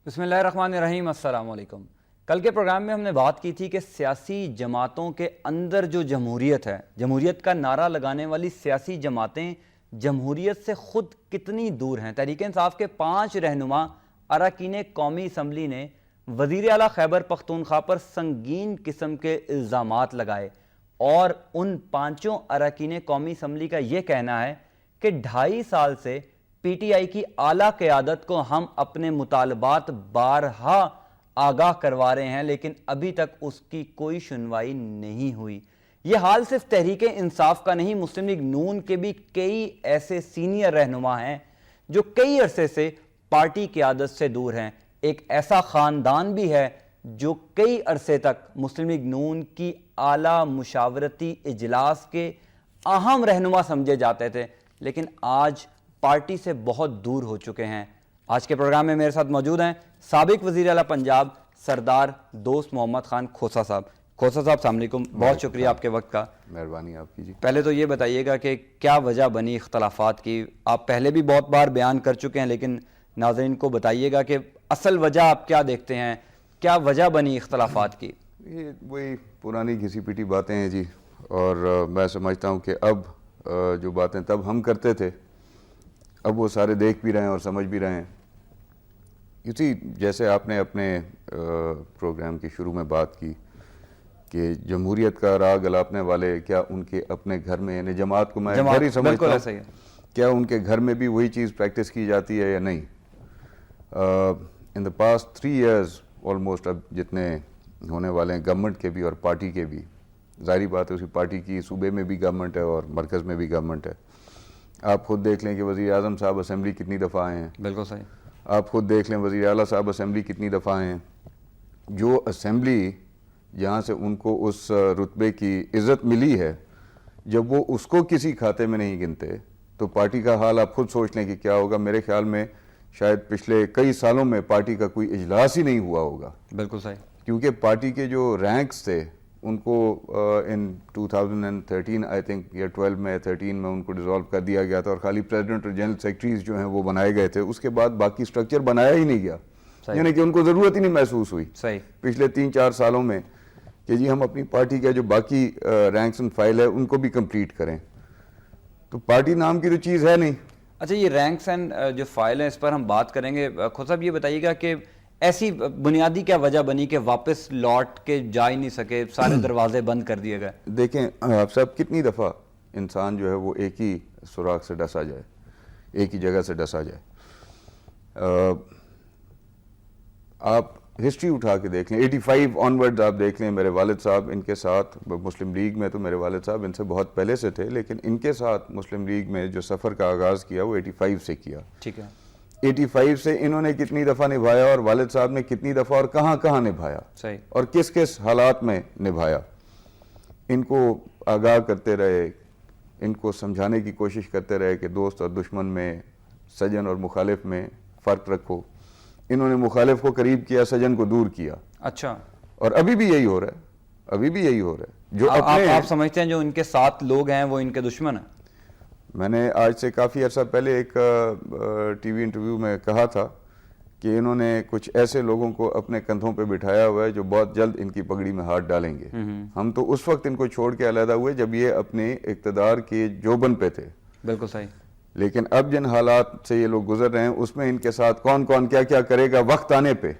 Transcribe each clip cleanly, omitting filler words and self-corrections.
بسم اللہ الرحمن الرحیم. السلام علیکم. کل کے پروگرام میں ہم نے بات کی تھی کہ سیاسی جماعتوں کے اندر جو جمہوریت ہے، جمہوریت کا نعرہ لگانے والی سیاسی جماعتیں جمہوریت سے خود کتنی دور ہیں. تحریک انصاف کے 5 رہنما اراکین قومی اسمبلی نے وزیر اعلیٰ خیبر پختونخوا پر سنگین قسم کے الزامات لگائے اور ان 5 اراکین قومی اسمبلی کا یہ کہنا ہے کہ 2.5 سال سے پی ٹی آئی کی اعلیٰ قیادت کو ہم اپنے مطالبات بارہا آگاہ کروا رہے ہیں لیکن ابھی تک اس کی کوئی سنوائی نہیں ہوئی. یہ حال صرف تحریک انصاف کا نہیں، مسلم لیگ نون کے بھی کئی ایسے سینئر رہنما ہیں جو کئی عرصے سے پارٹی قیادت سے دور ہیں. ایک ایسا خاندان بھی ہے جو کئی عرصے تک مسلم لیگ نون کی اعلیٰ مشاورتی اجلاس کے اہم رہنما سمجھے جاتے تھے لیکن آج پارٹی سے بہت دور ہو چکے ہیں. آج کے پروگرام میں میرے ساتھ موجود ہیں سابق وزیر اعلیٰ پنجاب سردار دوست محمد خان کھوسہ صاحب. کھوسہ صاحب السلام علیکم، بہت شکریہ آپ کے وقت کا. مہربانی آپ کی جی. پہلے تو یہ بتائیے گا کہ کیا وجہ بنی اختلافات کی؟ آپ پہلے بھی بہت بار بیان کر چکے ہیں لیکن ناظرین کو بتائیے گا کہ اصل وجہ آپ کیا دیکھتے ہیں، کیا وجہ بنی اختلافات کی؟ یہ وہی پرانی گھسی پیٹی باتیں ہیں جی، اور میں سمجھتا ہوں کہ اب جو باتیں تب ہم کرتے تھے اب وہ سارے دیکھ بھی رہے ہیں اور سمجھ بھی رہے ہیں. اسی جیسے آپ نے اپنے پروگرام کی شروع میں بات کی کہ جمہوریت کا راگ الاپنے والے کیا ان کے اپنے گھر میں، یعنی جماعت کو میں گھر ہی سمجھتا ہوں، کیا ان کے گھر میں بھی وہی چیز پریکٹس کی جاتی ہے یا نہیں. ان دا پاسٹ 3 ایئرز آلموسٹ اب جتنے ہونے والے ہیں گورنمنٹ کے بھی اور پارٹی کے بھی، ظاہری بات ہے اسی پارٹی کی صوبے میں بھی گورنمنٹ ہے اور مرکز میں بھی گورنمنٹ ہے. آپ خود دیکھ لیں کہ وزیر اعظم صاحب اسمبلی کتنی دفعہ آئے ہیں. بالکل صحیح. آپ خود دیکھ لیں وزیر اعلیٰ صاحب اسمبلی کتنی دفعہ آئے ہیں. جو اسمبلی جہاں سے ان کو اس رتبے کی عزت ملی ہے، جب وہ اس کو کسی کھاتے میں نہیں گنتے تو پارٹی کا حال آپ خود سوچ لیں کہ کیا ہوگا. میرے خیال میں شاید پچھلے کئی سالوں میں پارٹی کا کوئی اجلاس ہی نہیں ہوا ہوگا. بالکل صحیح. کیونکہ پارٹی کے جو رینکس تھے ان کو ان 2013 آئی تھنک یا 12 میں 13 میں ان کو ڈیزالو کر دیا گیا تھا اور خالی پریزیڈنٹ اور جنرل سیکرٹریز جو ہیں وہ بنائے گئے تھے. اس کے بعد باقی سٹرکچر بنایا ہی نہیں گیا، یعنی کہ ان کو ضرورت ہی نہیں محسوس ہوئی صحیح پچھلے 3-4 سالوں میں کہ جی ہم اپنی پارٹی کا جو باقی رینکس اینڈ فائل ہے ان کو بھی کمپلیٹ کریں. تو پارٹی نام کی تو چیز ہے نہیں. اچھا، یہ رینکس اینڈ جو فائل ہیں اس پر ہم بات کریں گے. خود صاحب یہ بتائیے گا کہ ایسی بنیادی کیا وجہ بنی کہ واپس لوٹ کے جا ہی نہیں سکے، سارے دروازے بند کر دیے گئے؟ دیکھیں آپ صاحب، کتنی دفعہ انسان جو ہے وہ ایک ہی سوراخ سے ڈسا جائے، ایک ہی جگہ سے ڈسا جائے. آپ ہسٹری اٹھا کے دیکھ لیں، 85 آنورڈ آپ دیکھ لیں. میرے والد صاحب ان کے ساتھ مسلم لیگ میں، تو میرے والد صاحب ان سے بہت پہلے سے تھے لیکن ان کے ساتھ مسلم لیگ میں جو سفر کا آغاز کیا وہ 85 سے کیا. ٹھیک ہے. 85 سے انہوں نے کتنی دفعہ نبھایا اور والد صاحب نے کتنی دفعہ اور کہاں کہاں نبھایا، صحیح، اور کس کس حالات میں نبھایا. ان کو آگاہ کرتے رہے، ان کو سمجھانے کی کوشش کرتے رہے کہ دوست اور دشمن میں، سجن اور مخالف میں فرق رکھو. انہوں نے مخالف کو قریب کیا، سجن کو دور کیا. اچھا. اور ابھی بھی یہی ہو رہا ہے، ابھی بھی یہی ہو رہا ہے. جو آپ سمجھتے ہیں جو ان کے ساتھ لوگ ہیں وہ ان کے دشمن ہیں؟ میں نے آج سے کافی عرصہ پہلے ایک ٹی وی انٹرویو میں کہا تھا کہ انہوں نے کچھ ایسے لوگوں کو اپنے کندھوں پہ بٹھایا ہوا ہے جو بہت جلد ان کی پگڑی میں ہاتھ ڈالیں گے. ہم تو اس وقت ان کو چھوڑ کے علیحدہ ہوئے جب یہ اپنے اقتدار کے جوبن پہ تھے. بالکل صحیح. لیکن اب جن حالات سے یہ لوگ گزر رہے ہیں اس میں ان کے ساتھ کون کون کیا کیا کرے گا وقت آنے پہ،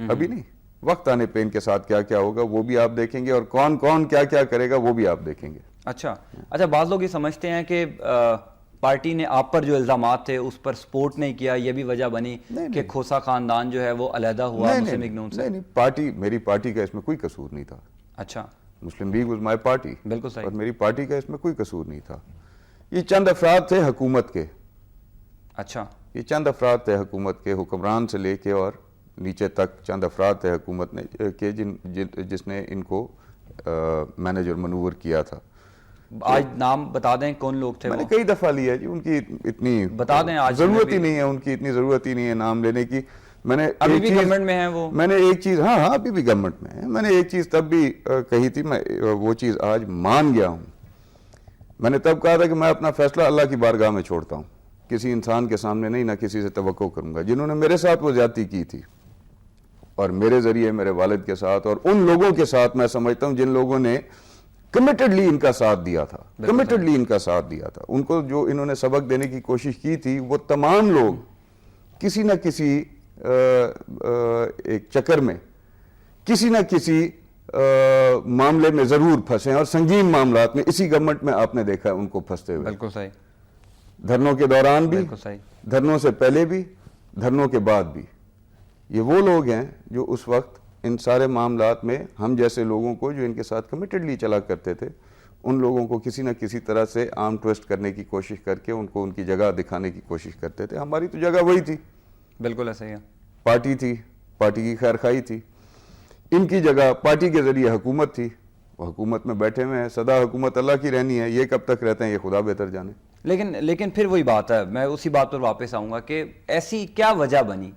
ابھی نہیں، وقت آنے پہ ان کے ساتھ کیا کیا ہوگا وہ بھی آپ دیکھیں گے، اور کون کون کیا کیا کرے گا وہ بھی آپ دیکھیں گے. اچھا. بعض لوگ یہ سمجھتے ہیں کہ پارٹی نے آپ پر جو الزامات تھے اس پر سپورٹ نہیں کیا، یہ بھی وجہ بنی کہ کھوسہ خاندان جو ہے وہ علیحدہ ہوا مسلم لیگ نون سے. نہیں، میری پارٹی کا اس میں کوئی قصور نہیں تھا. اچھا. مسلم لیگ واز مائی پارٹی. بالکل صحیح. اور میری پارٹی کا اس میں کوئی قصور نہیں تھا. یہ چند افراد تھے حکومت کے. اچھا. یہ چند افراد تھے حکومت کے، حکمران سے لے کے اور نیچے تک چند افراد تھے حکومت نے کہ جس نے ان کو مینیج اور منور کیا تھا. آج نام بتا دیں کون لوگ تھے؟ میں نے کئی دفعہ لیا جی، ان کی اتنی بتا دیں، آج ضرورت ہی نہیں ہے، ان کی اتنی ضرورت ہی نہیں ہے نام لینے کی. میں نے ابھی بھی گورنمنٹ میں ہیں وہ. میں نے ایک چیز، ہاں ابھی بھی گورنمنٹ میں ہے. میں نے ایک چیز تب بھی کہی تھی، میں وہ چیز آج مان گیا ہوں. میں نے تب کہا تھا کہ میں اپنا فیصلہ اللہ کی بارگاہ میں چھوڑتا ہوں. کسی انسان کے سامنے نہیں نہ کسی سے توقع کروں گا. جنہوں نے میرے ساتھ وہ زیادتی کی تھی اور میرے ذریعے میرے والد کے ساتھ اور ان لوگوں کے ساتھ میں سمجھتا ہوں جن لوگوں نے کمیٹڈلی ان کا ساتھ دیا تھا, کمیٹڈلی ان کا ساتھ دیا تھا, ان کو جو انہوں نے سبق دینے کی کوشش کی تھی, وہ تمام لوگ کسی نہ کسی ایک چکر میں کسی نہ کسی معاملے میں ضرور پھنسے ہیں, اور سنگین معاملات میں اسی گورنمنٹ میں آپ نے دیکھا ہے ان کو پھنستے ہوئے. بالکل صحیح. دھرنوں کے دوران بھی, بالکل صحیح, دھرنوں سے پہلے بھی, دھرنوں کے بعد بھی. یہ وہ لوگ ہیں جو اس وقت ان سارے معاملات میں ہم جیسے لوگوں کو جو ان کے ساتھ کمیٹڈلی چلا کرتے تھے, ان لوگوں کو کسی نہ کسی طرح سے آرم ٹویسٹ کرنے کی کوشش کر کے ان کو ان کی جگہ دکھانے کی کوشش کرتے تھے. ہماری تو جگہ وہی تھی, بالکل ایسا ہی ہے, پارٹی تھی, پارٹی کی خیر خواہی تھی. ان کی جگہ پارٹی کے ذریعے حکومت تھی, وہ حکومت میں بیٹھے ہوئے ہیں, سدا حکومت اللہ کی رہنی ہے, یہ کب تک رہتے ہیں یہ خدا بہتر جانے. لیکن پھر وہی بات ہے, میں اسی بات پر واپس آؤں گا کہ ایسی کیا وجہ بنی,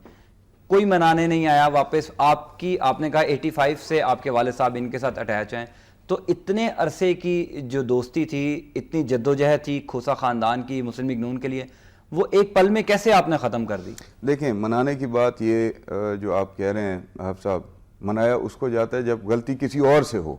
کوئی منانے نہیں آیا واپس. آپ نے کہا 85 سے آپ کے والد صاحب ان کے ساتھ اٹیچ ہیں, تو اتنے عرصے کی جو دوستی تھی, اتنی جدوجہد تھی کھوسا خاندان کی مسلم لیگ نون کے لیے, وہ ایک پل میں کیسے آپ نے ختم کر دی؟ دیکھیں, منانے کی بات یہ جو آپ کہہ رہے ہیں آپ صاحب, منایا اس کو جاتا ہے جب غلطی کسی اور سے ہو.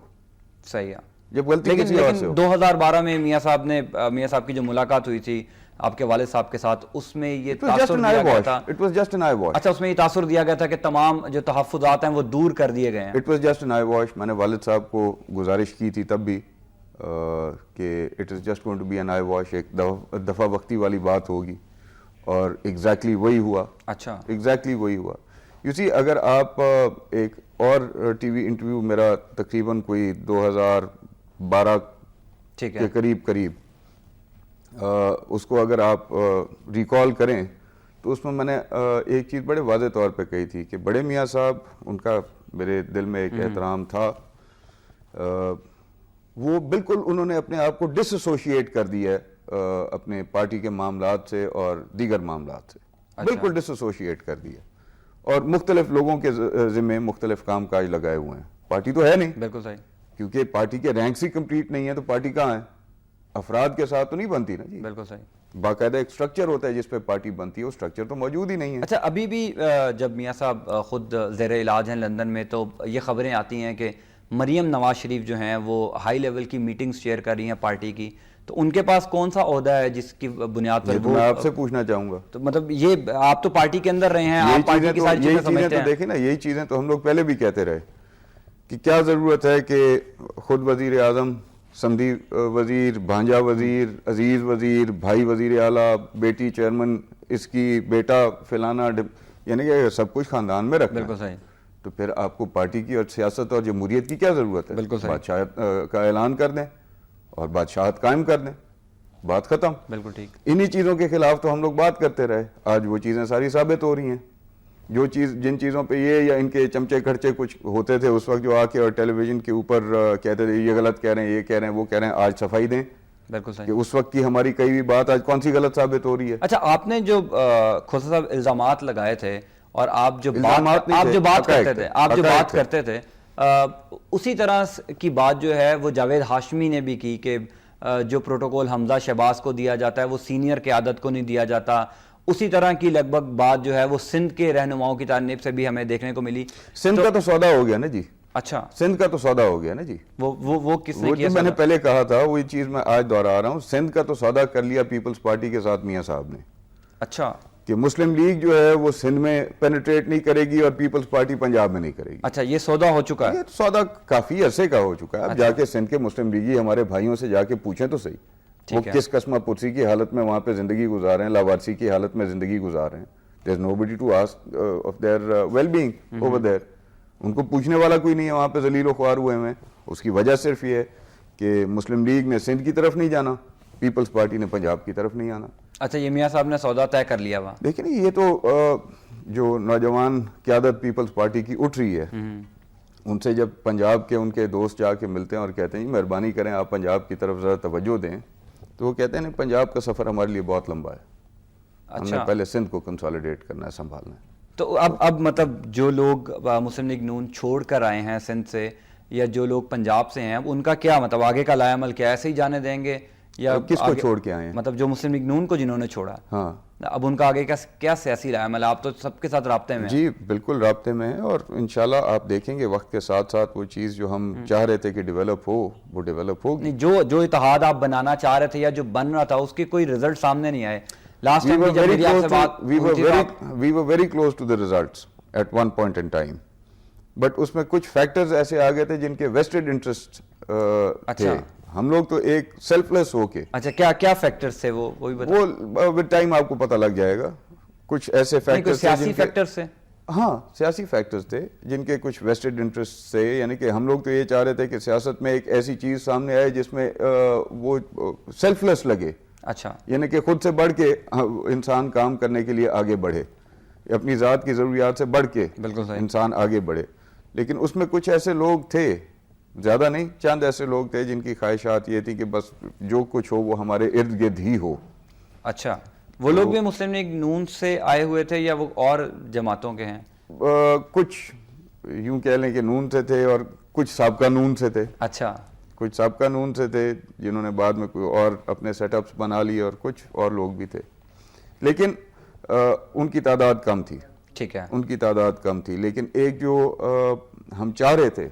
صحیح ہے, جب غلطی کسی اور سے ہو. 2012 میں میاں صاحب کی جو ملاقات ہوئی تھی آپ کے والد صاحب کے ساتھ, اس میں یہ تاثر دیا گیا تھا. It was just an eye wash. اچھا, اس میں یہ تاثر دیا گیا تھا کہ تمام جو تحفظات ہیں وہ دور کر دیے گئے ہیں. It was just an eye wash. میں نے والد صاحب کو گزارش کی تھی تب بھی کہ it is just going to be an eye wash, ایک دفعہ وقتی والی بات ہوگی, اور ایگزیکٹلی وہی ہوا. اچھا, ایگزیکٹلی وہی ہوا. یو سی, اگر آپ ایک اور ٹی وی انٹرویو میرا تقریباً کوئی 2012 کے قریب اس کو اگر آپ ریکال کریں تو اس میں نے ایک چیز بڑے واضح طور پہ کہی تھی کہ بڑے میاں صاحب, ان کا میرے دل میں ایک احترام تھا, وہ بالکل انہوں نے اپنے آپ کو ڈس ایسوشیٹ کر دیا ہے اپنے پارٹی کے معاملات سے اور دیگر معاملات سے, بالکل ڈس ایسوشیٹ کر دیا, اور مختلف لوگوں کے ذمے مختلف کام کاج لگائے ہوئے ہیں. پارٹی تو ہے نہیں, بالکل صحیح, کیونکہ پارٹی کے رینکس ہی کمپلیٹ نہیں ہے تو پارٹی کہاں ہے؟ افراد کے ساتھ تو نہیں بنتی نا جی. بالکل صحیح. باقاعدہ ایک سٹرکچر ہوتا ہے جس پہ پارٹی بنتی ہے, وہ سٹرکچر تو موجود ہی نہیں ہے. اچھا, ابھی بھی جب میاں صاحب خود زیر علاج ہیں لندن میں, تو یہ خبریں آتی ہیں کہ مریم نواز شریف جو ہیں وہ ہائی لیول کی میٹنگز چیئر کر رہی ہیں پارٹی کی, تو ان کے پاس کون سا عہدہ ہے جس کی بنیاد پر میں آپ سے پوچھنا چاہوں گا. تو مطلب یہ آپ تو پارٹی کے اندر رہے ہیں, آپ پارٹی کی ساری چیزیں سمجھتے ہیں. دیکھیں نا, یہی چیزیں تو ہم لوگ پہلے بھی کہتے رہے کہ کیا ضرورت ہے کہ خود وزیر اعظم, سمدھی وزیر, بھانجا وزیر, عزیز وزیر, بھائی وزیر اعلیٰ, بیٹی چیئرمن اس کی, بیٹا فلانا, یعنی کہ سب کچھ خاندان میں رکھنا. بالکل صحیح. تو پھر آپ کو پارٹی کی اور سیاست اور جمہوریت کی کیا ضرورت ہے؟ بالکل صحیح. بادشاہت کا اعلان کر دیں اور بادشاہت قائم کر دیں, بات ختم. بالکل ٹھیک. انہی چیزوں کے خلاف تو ہم لوگ بات کرتے رہے, آج وہ چیزیں ساری ثابت ہو رہی ہیں. جن چیزوں پہ یہ یا ان کے چمچے کھرچے کچھ ہوتے تھے اس وقت, جو آ کے اور ٹیلی ویژن کے اوپر کہتے تھے یہ غلط کہہ رہے ہیں, یہ کہہ رہے ہیں, وہ کہہ رہے ہیں, آج صفائی دیں. بالکل صحیح. کہ اس وقت کی ہماری کئی بھی بات آج کون سی غلط ثابت ہو رہی ہے. اچھا, آپ نے جو کھوسا صاحب الزامات لگائے تھے اور آپ جو بات کرتے تھے اسی طرح کی بات جو ہے وہ جاوید ہاشمی نے بھی کی کہ جو پروٹوکول حمزہ شہباز کو دیا جاتا ہے وہ سینئر قیادت کو نہیں دیا جاتا. اسی طرح کی لگ بھگ بات جو ہے وہ سندھ کے رہنماؤں کی جانب سے بھی ہمیں دیکھنے کو ملی. سندھ کا تو سودا ہو گیا نا جی. اچھا, سندھ کا تو سودا ہو گیا نا جی. وہ کس نے کیا؟ میں نے پہلے کہا تھا, وہی چیز میں آج دوہرا رہا ہوں. سندھ کا تو سودا کر لیا پیپلز پارٹی کے ساتھ میاں صاحب نے. اچھا, کہ مسلم لیگ جو ہے وہ سندھ میں پینیٹریٹ نہیں کرے گی اور پیپلز پارٹی پنجاب میں نہیں کرے گی. اچھا, یہ سودا ہو چکا ہے. یہ سودا کافی عرصے کا ہو چکا ہے. اب جا کے سندھ کے مسلم لیگی ہمارے بھائیوں سے جا کے پوچھیں تو صحیح, وہ کس قسمہ پرسی کی حالت میں وہاں پہ زندگی گزار رہے ہیں, لاوارسی کی حالت میں زندگی گزار رہے ہیں. There's nobody to ask of their well-being over there. ان کو پوچھنے والا کوئی نہیں ہے وہاں پہ, ذلیل و خوار ہوئے ہیں. اس کی وجہ صرف یہ ہے کہ مسلم لیگ نے سندھ کی طرف نہیں جانا, پیپلز پارٹی نے پنجاب کی طرف نہیں آنا. اچھا, یہ میاں صاحب نے سودا طے کر لیا وہاں. لیکن یہ تو جو نوجوان قیادت پیپلز پارٹی کی اٹھ رہی ہے, ان سے جب پنجاب کے ان کے دوست جا کے ملتے ہیں اور کہتے ہیں مہربانی کریں آپ پنجاب کی طرف ذرا توجہ دیں, تو وہ کہتے ہیں پنجاب کا سفر ہمارے لیے بہت لمبا ہے, ہم نے پہلے سندھ کو کنسالیڈیٹ کرنا ہے, سنبھالنا ہے. تو اب مطلب جو لوگ مسلم لیگ نون چھوڑ کر آئے ہیں سندھ سے, یا جو لوگ پنجاب سے ہیں, ان کا کیا مطلب آگے کا لائے عمل کیا, ایسے ہی جانے دیں گے یا کس کو چھوڑ کے آئے ہیں؟ مطلب جو مسلم لیگ نون کو جنہوں نے چھوڑا، ہاں اب ان کا آگے کیا سیاسی رائے عمل ہے؟ آپ تو سب کے ساتھ رابطے میں ہیں۔ جی بالکل رابطے میں ہیں، اور انشاءاللہ آپ دیکھیں گے وقت کے ساتھ ساتھ وہ چیز جو ہم چاہ رہے تھے کہ ڈیولپ ہو وہ ڈیولپ ہوگی۔ نہیں، جو اتحاد آپ بنانا چاہ رہے تھے یا جو بن رہا تھا اس کی کوئی رزلٹ سامنے نہیں آئے۔ لاسٹ ٹائم جب میری آپ سے بات we were very close to the results at one point in time, but اس میں کچھ فیکٹرز ایسے آ گئے تھے جن کے ویسٹڈ انٹرسٹ تھے۔ ہم لوگ تو ایک سیلف لیس ہو کے، اچھا کیا فیکٹرز تھے وہی بتائیں۔ وہ ود ٹائم آپ کو پتہ لگ جائے گا۔ کچھ ایسے فیکٹرز سیاسی فیکٹرز تھے، ہاں سیاسی فیکٹرز تھے جن کے کچھ ویسٹڈ انٹرسٹ تھے، یعنی کہ ہم لوگ تو یہ چاہ رہے تھے کہ سیاست میں ایک ایسی چیز سامنے آئے جس میں وہ سیلف لیس لگے، اچھا یعنی کہ خود سے بڑھ کے انسان کام کرنے کے لیے آگے بڑھے، اپنی ذات کی ضروریات سے بڑھ کے بالکل صحیح۔ انسان آگے بڑھے۔ لیکن اس میں کچھ ایسے لوگ تھے، زیادہ نہیں، چند ایسے لوگ تھے جن کی خواہشات یہ تھی کہ بس جو کچھ ہو وہ ہمارے ارد گرد ہی ہو۔ اچھا، وہ لوگ بھی مسلم لیگ نون سے آئے ہوئے تھے یا وہ اور جماعتوں کے ہیں؟ کچھ یوں کہہ لیں کہ نون سے تھے اور کچھ سابقہ نون سے تھے۔ اچھا، کچھ سابقہ نون سے تھے جنہوں نے بعد میں کوئی اور اپنے سیٹ اپس بنا لیے، اور کچھ اور لوگ بھی تھے، لیکن ان کی تعداد کم تھی۔ ٹھیک ہے، ان کی تعداد کم تھی، لیکن ایک جو ہم چاہ رہے تھے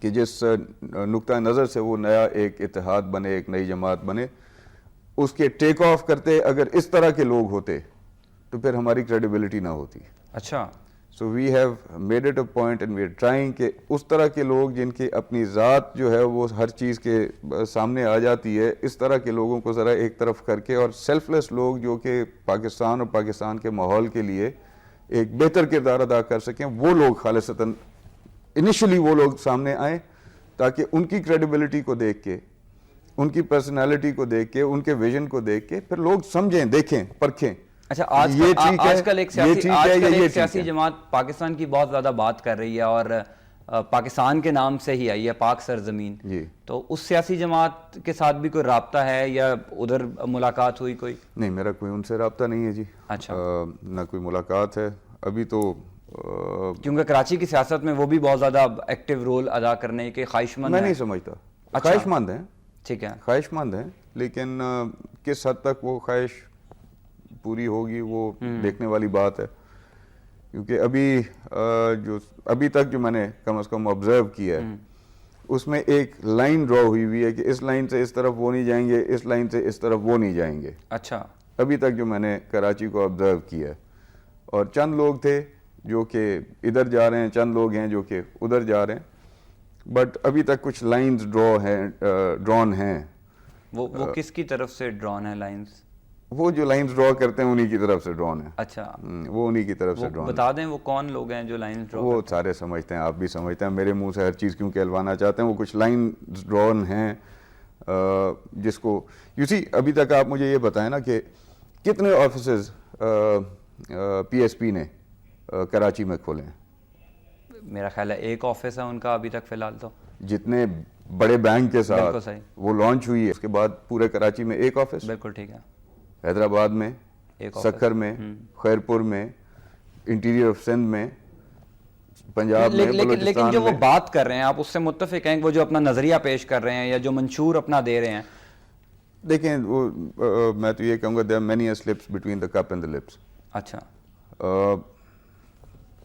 کہ جس نقطہ نظر سے وہ نیا ایک اتحاد بنے، ایک نئی جماعت بنے، اس کے ٹیک آف کرتے اگر اس طرح کے لوگ ہوتے تو پھر ہماری کریڈیبلٹی نہ ہوتی۔ اچھا، so we have made it a point and we are trying کہ اس طرح کے لوگ جن کی اپنی ذات جو ہے وہ ہر چیز کے سامنے آ جاتی ہے، اس طرح کے لوگوں کو ذرا ایک طرف کر کے، اور سیلف لیس لوگ جو کہ پاکستان اور پاکستان کے ماحول کے لیے ایک بہتر کردار ادا کر سکیں، وہ لوگ خالصتاً انیشلی وہ لوگ سامنے آئیں، تاکہ ان کی کریڈیبلٹی کو دیکھ کے، ان کی پرسنالٹی کو دیکھ کے، ان کے ویژن کو دیکھ کے پھر لوگ سمجھیں، دیکھیں، پرکھیں۔ اچھا، آج کل ایک سیاسی جماعت پاکستان کی بہت زیادہ بات کر رہی ہے اور پاکستان کے نام سے ہی آئی ہے، پاک سرزمین، تو اس سیاسی جماعت کے ساتھ بھی کوئی رابطہ ہے یا ادھر ملاقات ہوئی کوئی؟ نہیں، میرا کوئی ان سے رابطہ نہیں ہے جی۔ اچھا، نہ کوئی ملاقات ہے ابھی تو، کیونکہ کراچی کی سیاست میں وہ بھی بہت زیادہ ایکٹیو رول ادا کرنے کے خواہش مند ہیں۔ میں نہیں سمجھتا، خواہش مند ہیں، ٹھیک ہے، خواہش مند ہیں، لیکن کس حد تک وہ خواہش پوری ہوگی وہ دیکھنے والی بات ہے، کیونکہ ابھی تک جو میں نے کم از کم آبزرو کیا ہے، اس میں ایک لائن ڈرا ہوئی ہوئی ہے کہ اس لائن سے اس طرف وہ نہیں جائیں گے، اس لائن سے اس طرف وہ نہیں جائیں گے۔ اچھا، ابھی تک جو میں نے کراچی کو آبزرو کیا ہے، اور چند لوگ تھے جو کہ ادھر جا رہے ہیں، چند لوگ ہیں جو کہ ادھر جا رہے ہیں، بٹ ابھی تک کچھ لائنز ڈرون ہیں۔ وہ کس کی طرف سے ڈرون ہے لائنز؟ وہ جو لائنز ڈرا کرتے ہیں انہی کی طرف سے ڈرون ہے۔ اچھا، وہ انہی کی طرف سے ڈرون ہے۔ بتا دیں وہ کون لوگ ہیں جو لائنز ڈرا؟ وہ سارے سمجھتے ہیں، آپ بھی سمجھتے ہیں، میرے منہ سے ہر چیز کیوں کہلوانا چاہتے ہیں؟ وہ کچھ لائنز ڈرون ہیں جس کو ابھی تک آپ مجھے یہ بتائیں نا کہ کتنے آفیسز پی ایس پی نے کراچی میں کھولے ہیں؟ میرا خیال ہے ایک آفس ہے ان کا ابھی تک فی الحال، تو جتنے بڑے بینک کے ساتھ بالکل صحیح، وہ لانچ ہوئی ہے، اس کے بعد پورے کراچی میں ایک آفس، بالکل ٹھیک ہے، حیدرآباد میں، سکھر میں، خیرپور میں، انٹیریئر آف سندھ میں، پنجاب میں، بلوچستان لیکن جو وہ میں۔ بات کر رہے ہیں آپ اس سے متفق ہیں، وہ جو اپنا نظریہ پیش کر رہے ہیں یا جو منشور اپنا دے رہے ہیں؟ دیکھیں وہ میں تو یہ کہوں گا there are many slips between the cup and the lips۔ اچھا،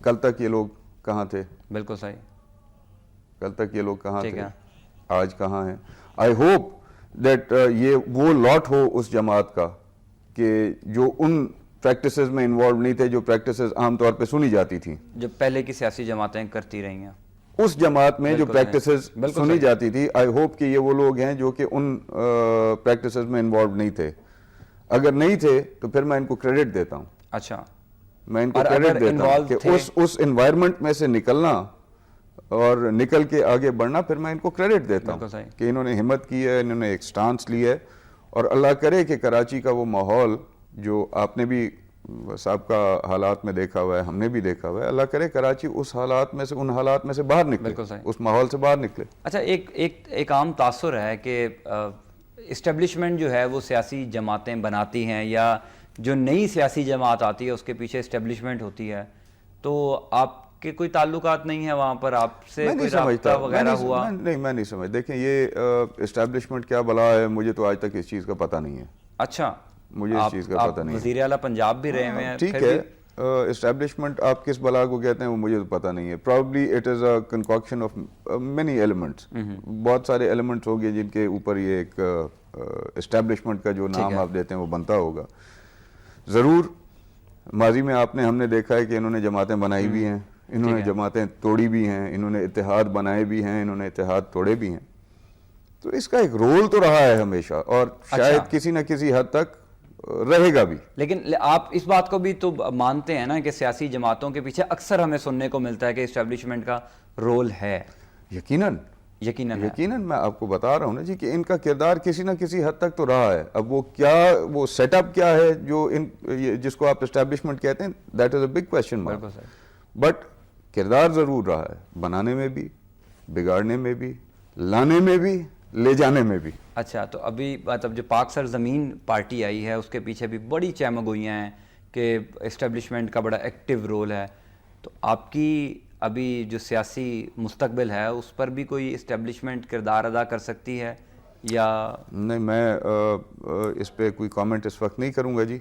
کل تک یہ لوگ کہاں تھے؟ بالکل صحیح، کل تک یہ لوگ کہاں ٹھیک تھے؟ ہے، آج کہاں ہیں؟ آئی ہوپ دیٹ یہ وہ لاٹ ہو اس جماعت کا کہ جو ان پریکٹسز میں انوالو نہیں تھے، جو پریکٹسز عام طور پہ سنی جاتی تھیں، جو پہلے کی سیاسی جماعتیں کرتی رہی ہیں، اس جماعت میں جو پریکٹسز سنی جاتی تھی، آئی ہوپ کہ یہ وہ لوگ ہیں جو کہ ان پریکٹسز میں انوالو نہیں تھے۔ اگر نہیں تھے تو پھر میں ان کو کریڈٹ دیتا ہوں۔ اچھا، میں ان کو کریڈٹ دیتا ہوں کہ اس انوائرمنٹ میں سے نکلنا اور نکل کے آگے بڑھنا، پھر میں ان کو کریڈٹ دیتا ہوں کہ انہوں نے ہمت کی ہے، انہوں نے ایک سٹانس لی ہے، اور اللہ کرے کہ کراچی کا وہ ماحول جو آپ نے بھی سابقہ حالات میں دیکھا ہوا ہے، ہم نے بھی دیکھا ہوا ہے، اللہ کرے کراچی اس حالات میں سے، ان حالات میں سے باہر نکلے، اس ماحول سے باہر نکلے۔ اچھا، ایک عام تاثر ہے کہ اسٹیبلشمنٹ جو ہے وہ سیاسی جماعتیں بناتی ہیں، یا جو نئی سیاسی جماعت آتی ہے اس کے پیچھے اسٹیبلشمنٹ ہوتی ہے، تو آپ کے کوئی تعلقات نہیں ہیں وہاں پر, آپ سے میں نہیں کوئی سمجھتا, رابطہ وغیرہ ہوا؟ میں نہیں سمجھ. دیکھیں یہ اسٹیبلشمنٹ کیا بلا ہے, مجھے تو آج تک اس چیز کا پتہ نہیں ہے. اچھا, مجھے اس چیز کا پتہ نہیں ہے. وزیر اعلیٰ پنجاب بھی رہے ہوئے ہیں. ٹھیک ہے, اسٹیبلشمنٹ آپ کس بلا کو کہتے ہیں وہ مجھے تو پتہ نہیں ہے. Probably it is a concoction of many elements, بہت سارے ایلیمنٹس ہو گئے جن کے اوپر یہ ایک اسٹیبلشمنٹ کا جو نام آپ دیتے ہیں وہ بنتا ہوگا. ضرور ماضی میں ہم نے دیکھا ہے کہ انہوں نے جماعتیں بنائی بھی ہیں, انہوں نے جماعتیں توڑی بھی ہیں, انہوں نے اتحاد بنائے بھی ہیں, انہوں نے اتحاد توڑے بھی ہیں. تو اس کا ایک رول تو رہا ہے ہمیشہ, اور شاید کسی نہ کسی حد تک رہے گا بھی. لیکن آپ اس بات کو بھی تو مانتے ہیں نا کہ سیاسی جماعتوں کے پیچھے اکثر ہمیں سننے کو ملتا ہے کہ اسٹیبلشمنٹ کا رول ہے. یقیناً میں آپ کو بتا رہا ہوں نا جی کہ ان کا کردار کسی نہ کسی حد تک تو رہا ہے. اب وہ سیٹ اپ کیا ہے جو جس کو آپ اسٹیبلشمنٹ کہتے ہیں, that is a big question mark. But کردار ضرور رہا ہے, بنانے میں بھی, بگاڑنے میں بھی, لانے میں بھی, لے جانے میں بھی. اچھا, تو ابھی مطلب جو پاک سرزمین پارٹی آئی ہے اس کے پیچھے بھی بڑی چہمگوئیاں ہیں کہ اسٹیبلشمنٹ کا بڑا ایکٹیو رول ہے. تو آپ کی ابھی جو سیاسی مستقبل ہے اس پر بھی کوئی اسٹیبلشمنٹ کردار ادا کر سکتی ہے یا نہیں؟ میں اس پہ کوئی کامنٹ اس وقت نہیں کروں گا جی.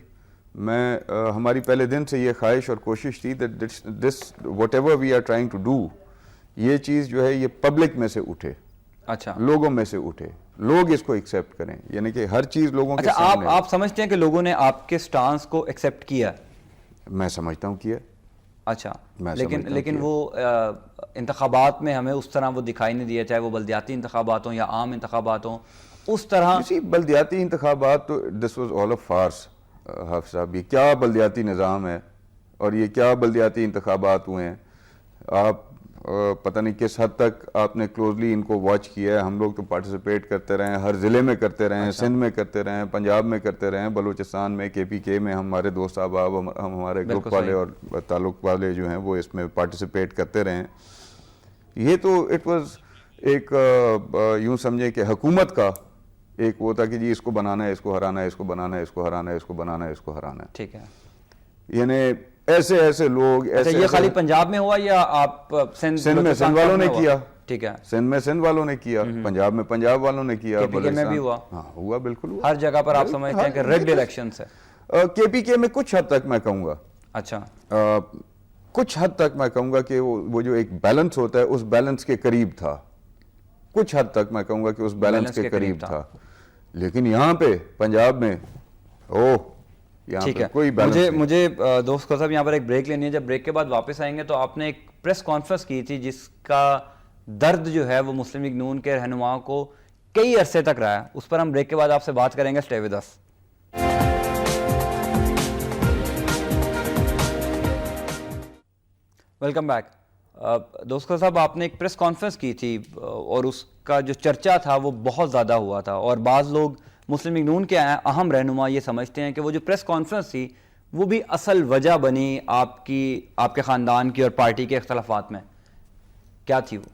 میں ہماری پہلے دن سے یہ خواہش اور کوشش تھی that this whatever we are trying to do, یہ چیز جو ہے یہ پبلک میں سے اٹھے, اچھا لوگوں میں سے اٹھے, لوگ اس کو ایکسیپٹ کریں, یعنی کہ ہر چیز لوگوں کے اچھا سامنے. آپ سمجھتے ہیں کہ لوگوں نے آپ کے سٹانس کو ایکسیپٹ کیا؟ میں سمجھتا ہوں کیا. اچھا, لیکن وہ انتخابات میں ہمیں اس طرح وہ دکھائی نہیں دیا, چاہے وہ بلدیاتی انتخابات ہوں یا عام انتخابات ہوں, اس طرح. بلدیاتی انتخابات تو دس واز آل آف فارس حافظ صاحب. یہ کیا بلدیاتی نظام ہے اور یہ کیا بلدیاتی انتخابات ہوئے ہیں؟ آپ پتہ نہیں کس حد تک آپ نے کلوزلی ان کو واچ کیا ہے. ہم لوگ تو پارٹیسپیٹ کرتے رہے ہیں, ہر ضلع میں کرتے رہے ہیں, سندھ میں کرتے رہے ہیں, پنجاب میں کرتے رہے ہیں, بلوچستان میں KPK میں ہمارے دوست احباب, ہمارے گروپ والے اور تعلق والے جو ہیں وہ اس میں پارٹیسپیٹ کرتے رہے ہیں. یہ تو اٹ واز ایک یوں سمجھیں کہ حکومت کا ایک وہ تھا کہ جی اس کو بنانا ہے, اس کو ہرانا ہے, اس کو بنانا ہے, اس کو ہرانا ہے, اس کو بنانا ہے, اس کو ہرانا ہے. ٹھیک ہے, یعنی ایسے لوگ ایسے. یہ خالی پنجاب میں ہوا یا آپ سندھ میں سندھ والوں نے کیا؟ ٹھیک ہے, سندھ میں سندھ والوں نے کیا, پنجاب میں پنجاب والوں نے کیا, KPK میں بھی ہوا. ہاں ہوا, بالکل ہوا. ہر جگہ پر آپ سمجھتے ہیں کہ ریگڈ الیکشنز ہے؟ KPK میں کچھ حد تک میں کہوں گا, اچھا کچھ حد تک میں کہوں گا کہ وہ جو ایک بیلنس ہوتا ہے اس بیلنس کے قریب تھا. کچھ حد تک میں کہوں گا کہ اس بیلنس کے قریب تھا. لیکن یہاں پہ پنجاب میں ٹھیک ہے, مجھے دوست کو صاحب یہاں پر ایک بریک لینی ہے. جب بریک کے بعد واپس آئیں گے تو آپ نے ایک پریس کانفرنس کی تھی جس کا درد جو ہے وہ مسلم لیگ نون کے رہنماؤں کو کئی عرصے تک رہا ہے. اس پر ہم بریک کے بعد آپ سے بات کریں گے. Stay with us. Welcome back. دوست صاحب, آپ نے ایک پریس کانفرنس کی تھی اور اس کا جو چرچا تھا وہ بہت زیادہ ہوا تھا, اور بعض لوگ مسلم لیگ نون کے اہم رہنما یہ سمجھتے ہیں کہ وہ جو پریس کانفرنس تھی وہ بھی اصل وجہ بنی آپ کے خاندان کی اور پارٹی کے اختلافات میں. کیا تھی وہ؟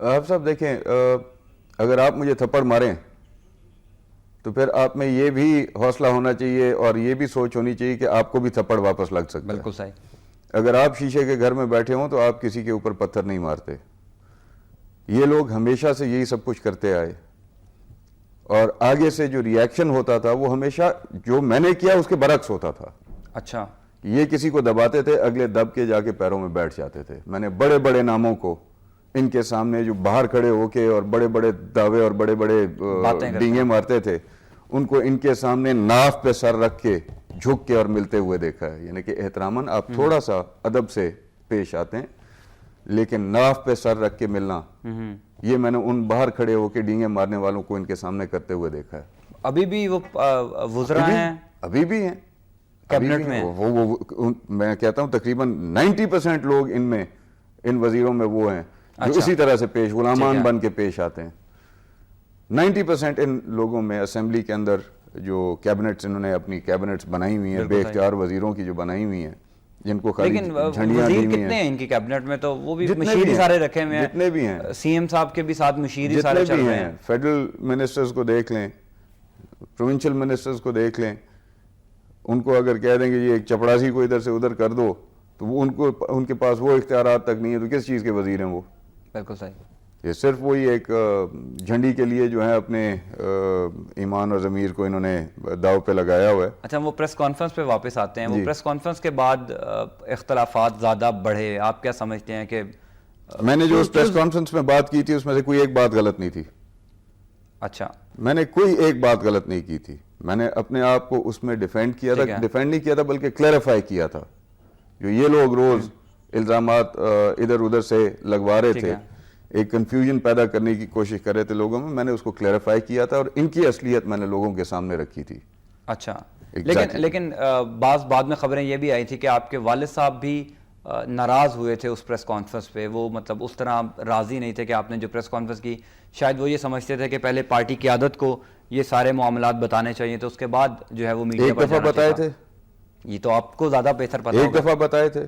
آپ صاحب دیکھیں, اگر آپ مجھے تھپڑ ماریں تو پھر آپ میں یہ بھی حوصلہ ہونا چاہیے اور یہ بھی سوچ ہونی چاہیے کہ آپ کو بھی تھپڑ واپس لگ سکتا ہے. بالکل صحیح. اگر آپ شیشے کے گھر میں بیٹھے ہوں تو آپ کسی کے اوپر پتھر نہیں مارتے. یہ لوگ ہمیشہ سے یہی سب کچھ کرتے آئے, اور آگے سے جو ری ایکشن ہوتا تھا وہ ہمیشہ جو میں نے کیا اس کے برعکس ہوتا تھا. اچھا, یہ کسی کو دباتے تھے, اگلے دب کے جا کے پیروں میں بیٹھ جاتے تھے. میں نے بڑے بڑے ناموں کو ان کے سامنے جو باہر کھڑے ہو کے اور بڑے بڑے دعوے اور بڑے بڑے ڈینگے مارتے تھے, ان کو ان کے سامنے ناف پہ سر رکھ کے جھک کے اور ملتے ہوئے دیکھا ہے. یعنی کہ احتراماً آپ تھوڑا سا ادب سے پیش آتے ہیں, لیکن ناف پہ سر رکھ کے ملنا یہ میں نے ان باہر کھڑے ہو کے ڈینگے مارنے والوں کو ان کے سامنے کرتے ہوئے دیکھا ہے. ابھی بھی وہ وزراء ہیں, ابھی بھی ہیں کیبنٹ میں. میں کہتا ہوں تقریباً 90% لوگ ان وزیروں میں وہ ہیں جو اسی طرح سے غلامان بن کے پیش آتے ہیں. 90% ان لوگوں میں اسمبلی کے اندر جو کیبنٹس انہوں نے اپنی کیبنٹس بنائی ہوئی ہیں, بے اختیار وزیروں کی جو بنائی ہوئی ہیں, جن کو خالی جھنڈیاں دی ہوئی ہیں. کتنے ہیں ان کی کیبنٹ میں؟ تو وہ بھی مشیر ہی سارے رکھے ہوئے ہیں. جتنے بھی ہیں, سی ایم صاحب کے بھی ساتھ مشیر ہی سارے چل رہے ہیں. فیڈرل منسٹرز کو دیکھ لیں, پروونشل منسٹرز کو دیکھ لیں, ان کو اگر کہہ دیں گے یہ ایک چپڑاسی کو ادھر سے ادھر کر دو تو وہ ان کے پاس وہ اختیارات تک نہیں ہے، تو کس چیز کے وزیر ہیں وہ؟ بالکل صحیح. یہ صرف وہی ایک جھنڈی کے لیے جو ہے اپنے ایمان اور ضمیر کو انہوں نے داؤ پہ لگایا ہوا ہے. اچھا وہ پریس کانفرنس پہ واپس آتے ہیں. وہ پریس کانفرنس کے بعد اختلافات زیادہ بڑھے. آپ کیا سمجھتے ہیں کہ میں نے جو اس پریس کانفرنس میں بات کی تھی اس میں سے کوئی ایک بات غلط نہیں تھی. اچھا میں نے کوئی ایک بات غلط نہیں کی تھی. میں نے اپنے آپ کو اس میں ڈیفینڈ کیا تھا. ڈیفینڈ نہیں کیا تھا بلکہ کلیریفائی کیا تھا. جو یہ لوگ روز الزامات ادھر ادھر سے لگوا رہے تھے، ایک کنفیوژن پیدا کرنے کی کوشش کر رہے تھے لوگوں میں نے اس کو کلیریفائی کیا تھا اور ان کی اصلیت میں نے لوگوں کے سامنے رکھی تھی. اچھا لیکن بعد میں خبریں یہ بھی آئی تھی کہ آپ کے والد صاحب بھی ناراض ہوئے تھے اس پریس کانفرنس پہ. وہ مطلب اس طرح راضی نہیں تھے کہ آپ نے جو پریس کانفرنس کی. شاید وہ یہ سمجھتے تھے کہ پہلے پارٹی قیادت کو یہ سارے معاملات بتانے چاہیے تو اس کے بعد جو ہے وہ میڈیا پر ایک دفعہ بتائے تھے. یہ تو آپ کو زیادہ بہتر پتا. ایک دفعہ بتائے تھے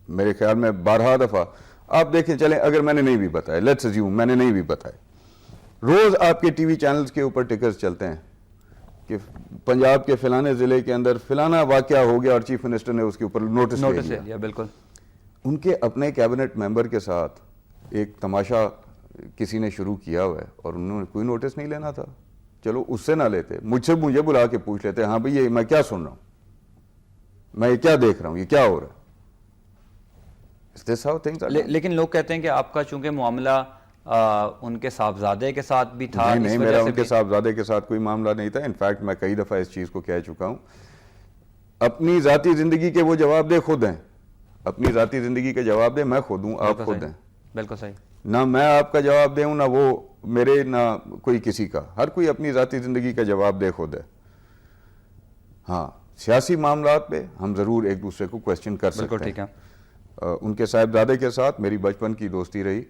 میرے خیال میں 12 دفعہ. آپ دیکھیں چلیں اگر میں نے نہیں بھی بتایا، لیٹس اسیوم میں نے نہیں بھی بتایا، روز آپ کے ٹی وی چینلز کے اوپر ٹکرز چلتے ہیں کہ پنجاب کے فلانے ضلع کے اندر فلانا واقعہ ہو گیا اور چیف منسٹر نے اس کے اوپر نوٹس لے لیا. بالکل. ان کے اپنے کیبنٹ ممبر کے ساتھ ایک تماشا کسی نے شروع کیا ہوا ہے اور انہوں نے کوئی نوٹس نہیں لینا تھا. چلو اس سے نہ لیتے، مجھے بلا کے پوچھ لیتے ہاں بھئی یہ میں کیا سن رہا ہوں، میں یہ کیا دیکھ رہا ہوں، یہ کیا ہو رہا ہے. لیکن لوگ کہتے ہیں کہ آپ کا چونکہ معاملہ ان کے صاحبزادے کے ساتھ بھی تھا. نہیں میرا ان کے صاحبزادے کے ساتھ کوئی معاملہ نہیں تھا. انفیکٹ میں کئی دفعہ اس چیز کو کہہ چکا ہوں، اپنی ذاتی زندگی کے وہ جواب دے خود ہیں. اپنی ذاتی زندگی کے جواب دے میں خود ہوں، آپ خود ہیں. بالکل صحیح. نہ میں آپ کا جواب دوں، نہ وہ میرے، نہ کوئی کسی کا. ہر کوئی اپنی ذاتی زندگی کا جواب دے خود ہے. ہاں سیاسی معاملات پہ ہم ضرور ایک دوسرے کو کویسچن کر سکتے ہیں. ٹھیک ہے. ان کے صاحبزادے کے ساتھ میری بچپن کی دوستی رہی